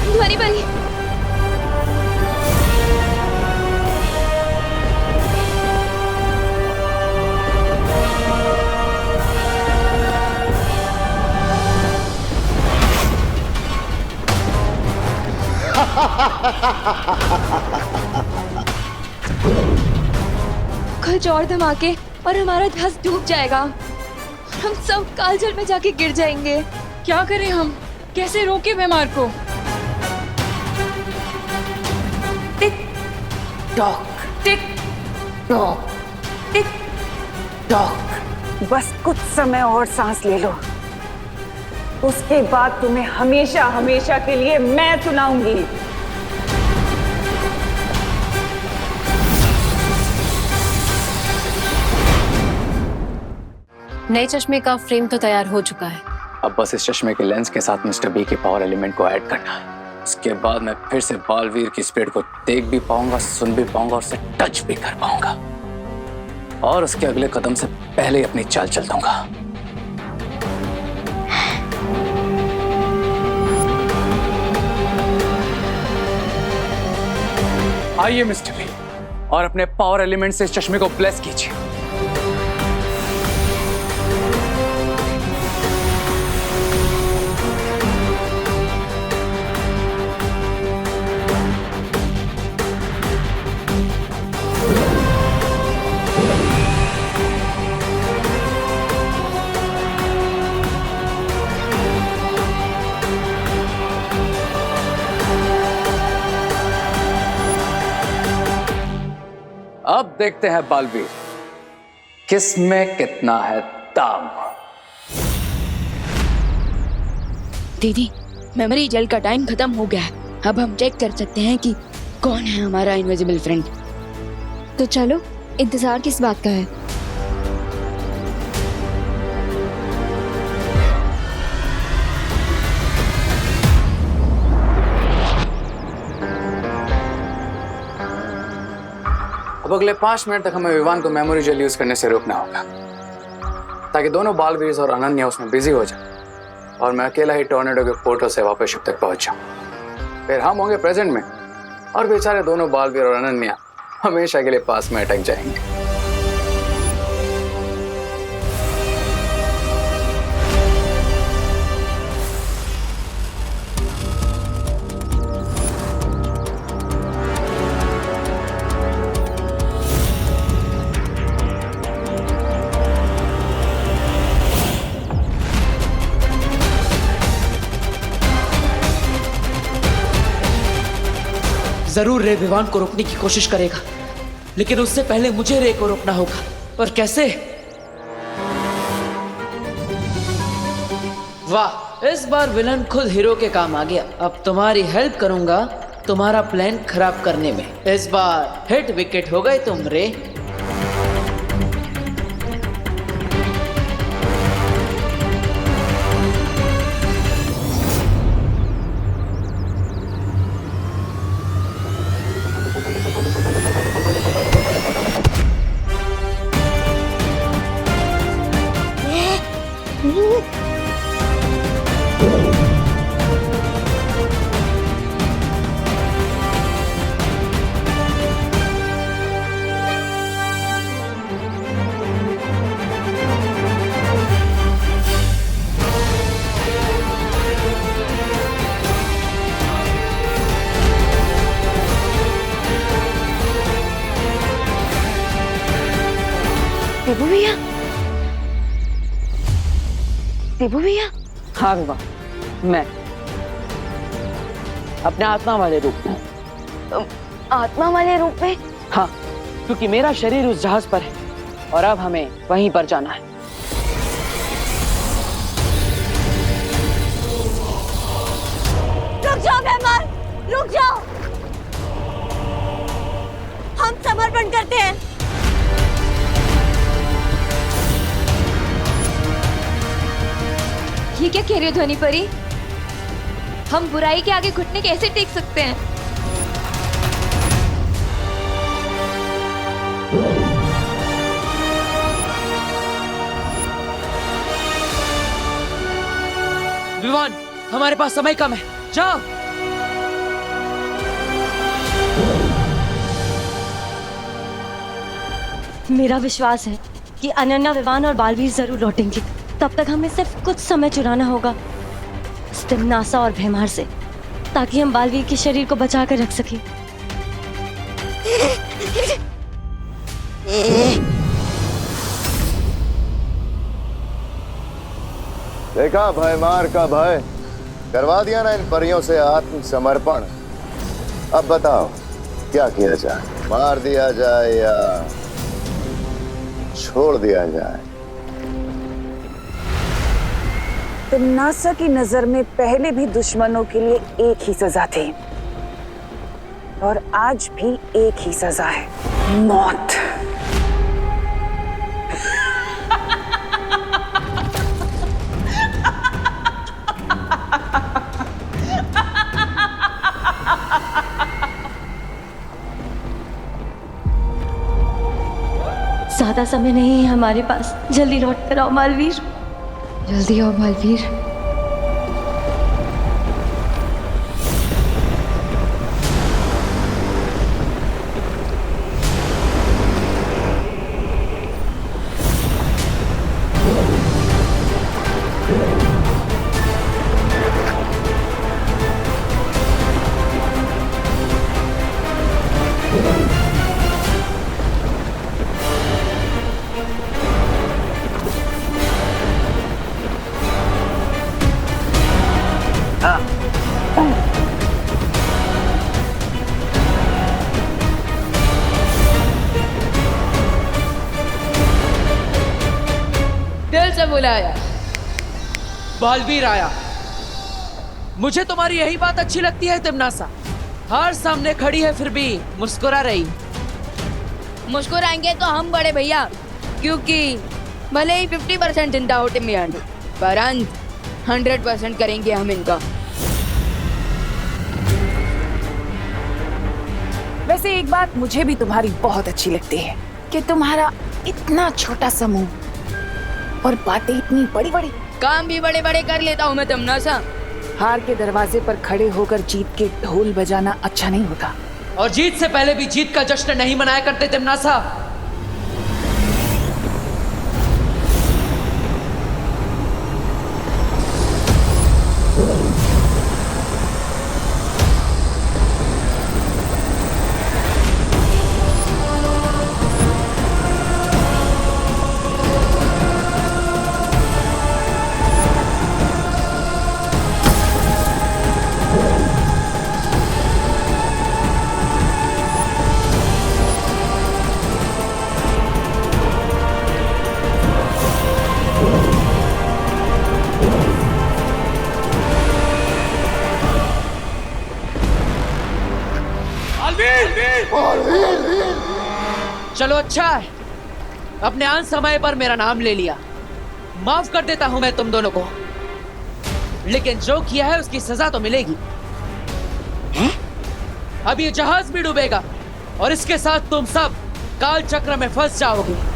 ध्वनि बनी। कुछ और धमाके और हमारा धस डूब जाएगा। हम सब कालजल में जाके गिर जाएंगे। क्या करें हम? कैसे रोके बीमार को? Tick tock, tick tock, tick tock. बस कुछ समय और सांस ले लो, उसके बाद तुम्हें हमेशा हमेशा के लिए मैं सुनाऊंगी। नए चश्मे का फ्रेम तो तैयार हो चुका है। अब बस इस चश्मे के लेंस के साथ मिस्टर बी के पावर एलिमेंट को ऐड करना है। उसके बाद मैं फिर से बालवीर की स्पिरिट को देख भी पाऊंगा, सुन भी पाऊंगा और उसे टच भी कर पाऊंगा और उसके अगले कदम से पहले ही अपनी चाल चल दूंगा। आइए मिस्टर बी और अपने पावर एलिमेंट से इस चश्मे को ब्लेस कीजिए। अब देखते हैं बालवीर, किस में कितना है दाम। दीदी मेमोरी जेल का टाइम खत्म हो गया है। अब हम चेक कर सकते हैं कि कौन है हमारा इनविजिबल फ्रेंड। तो चलो, इंतजार किस बात का है? अब अगले 5 मिनट तक हमें विवान को मेमोरी जेल यूज करने से रोकना होगा ताकि दोनों बालवीर और अनन्या उसमें बिजी हो जाए और मैं अकेला ही टॉर्नेडो के पोर्टल से वापस शिप तक पहुंच जाऊं। फिर हम होंगे प्रेजेंट में और बेचारे दोनों बालवीर और अनन्या हमेशा के लिए पास में अटक जाएंगे। जरूर रे विवान को रोकने की कोशिश करेगा, लेकिन उससे पहले मुझे रे को रोकना होगा। और कैसे? वाह, इस बार विलन खुद हीरो के काम आ गया। अब तुम्हारी हेल्प करूंगा तुम्हारा प्लान खराब करने में। इस बार हिट विकेट हो गए तुम रे। देबू भैया? हाँ विवान, मैं अपने आत्मा वाले रूप में। आत्मा वाले रूप में? हाँ, क्योंकि मेरा शरीर उस जहाज पर है और अब हमें वहीं पर जाना है। रुक जाओ भैमार, रुक जाओ। हम समर्पण करते हैं। ये क्या कह रहे हो ध्वनि परी? हम बुराई के आगे घुटने कैसे टेक सकते हैं? विवान, हमारे पास समय कम है, जाओ। मेरा विश्वास है कि अनन्या, विवान और बालवीर जरूर लौटेंगे। तब तक हमें सिर्फ कुछ समय चुराना होगा तिम्नासा और भैमार से, ताकि हम बालवीर के शरीर को बचा कर रख सकें। देखा भयमार का भय, करवा दिया ना इन परियों से आत्मसमर्पण। अब बताओ क्या किया जाए, मार दिया जाए या छोड़ दिया जाए? तिम्नासा की नजर में पहले भी दुश्मनों के लिए एक ही सजा थी और आज भी एक ही सजा है, मौत। ज्यादा समय नहीं है हमारे पास, जल्दी लौट कर आओ बालवीर। जल्दी आओ बालवीर। दिल से बुलाया, बालवीर आया। मुझे तुम्हारी यही बात अच्छी लगती है तिम्नासा। हार सामने खड़ी है फिर भी मुस्कुरा रही। मुस्कुराएंगे तो हम बड़े भैया, क्योंकि भले ही 50% चिंता हो टिम्मी आंटी, पर अंत 100% करेंगे हम इनका। वैसे एक बात मुझे भी तुम्हारी बहुत अच्छी लगती है कि तुम्हारा इतना छोटा समूह और बातें इतनी बड़ी बड़ी। काम भी बड़े बड़े कर लेता हूँ मैं तिम्नासा। हार के दरवाजे पर खड़े होकर जीत के ढोल बजाना अच्छा नहीं होता। और जीत से पहले भी जीत का जश्न नहीं मनाया करते तिम्नासा। चलो अच्छा है, अपने आन समय पर मेरा नाम ले लिया। माफ कर देता हूं मैं तुम दोनों को, लेकिन जो किया है उसकी सजा तो मिलेगी। अब ये जहाज भी डूबेगा और इसके साथ तुम सब काल चक्र में फंस जाओगे।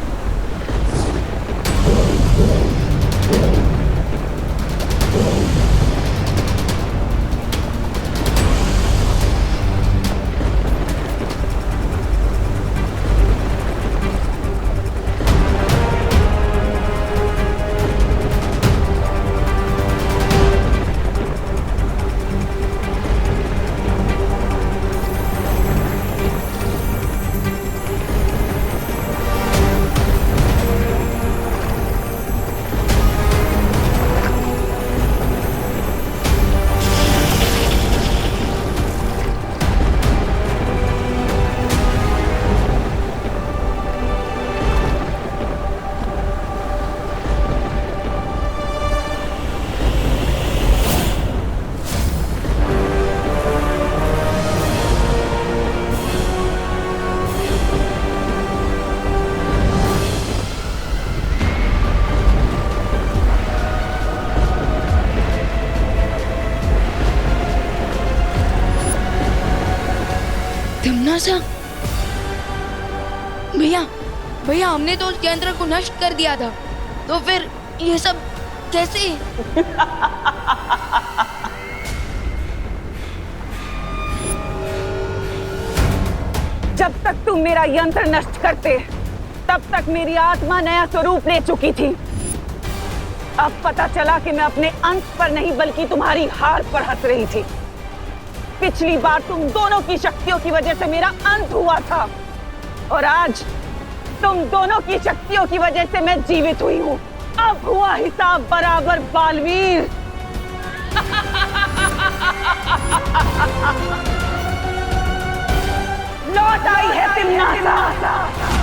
तिमनासा भैया भैया हमने तो उस यंत्र को नष्ट कर दिया था, तो फिर ये सब कैसे? जब तक तुम मेरा यंत्र नष्ट करते तब तक मेरी आत्मा नया स्वरूप ले चुकी थी। अब पता चला कि मैं अपने अंत पर नहीं बल्कि तुम्हारी हार पर हंस रही थी। पिछली बार तुम दोनों की शक्तियों की वजह से मेरा अंत हुआ था और आज तुम दोनों की शक्तियों की वजह से मैं जीवित हुई हूँ। अब हुआ हिसाब बराबर बालवीर। लौट आई है तिमनासा।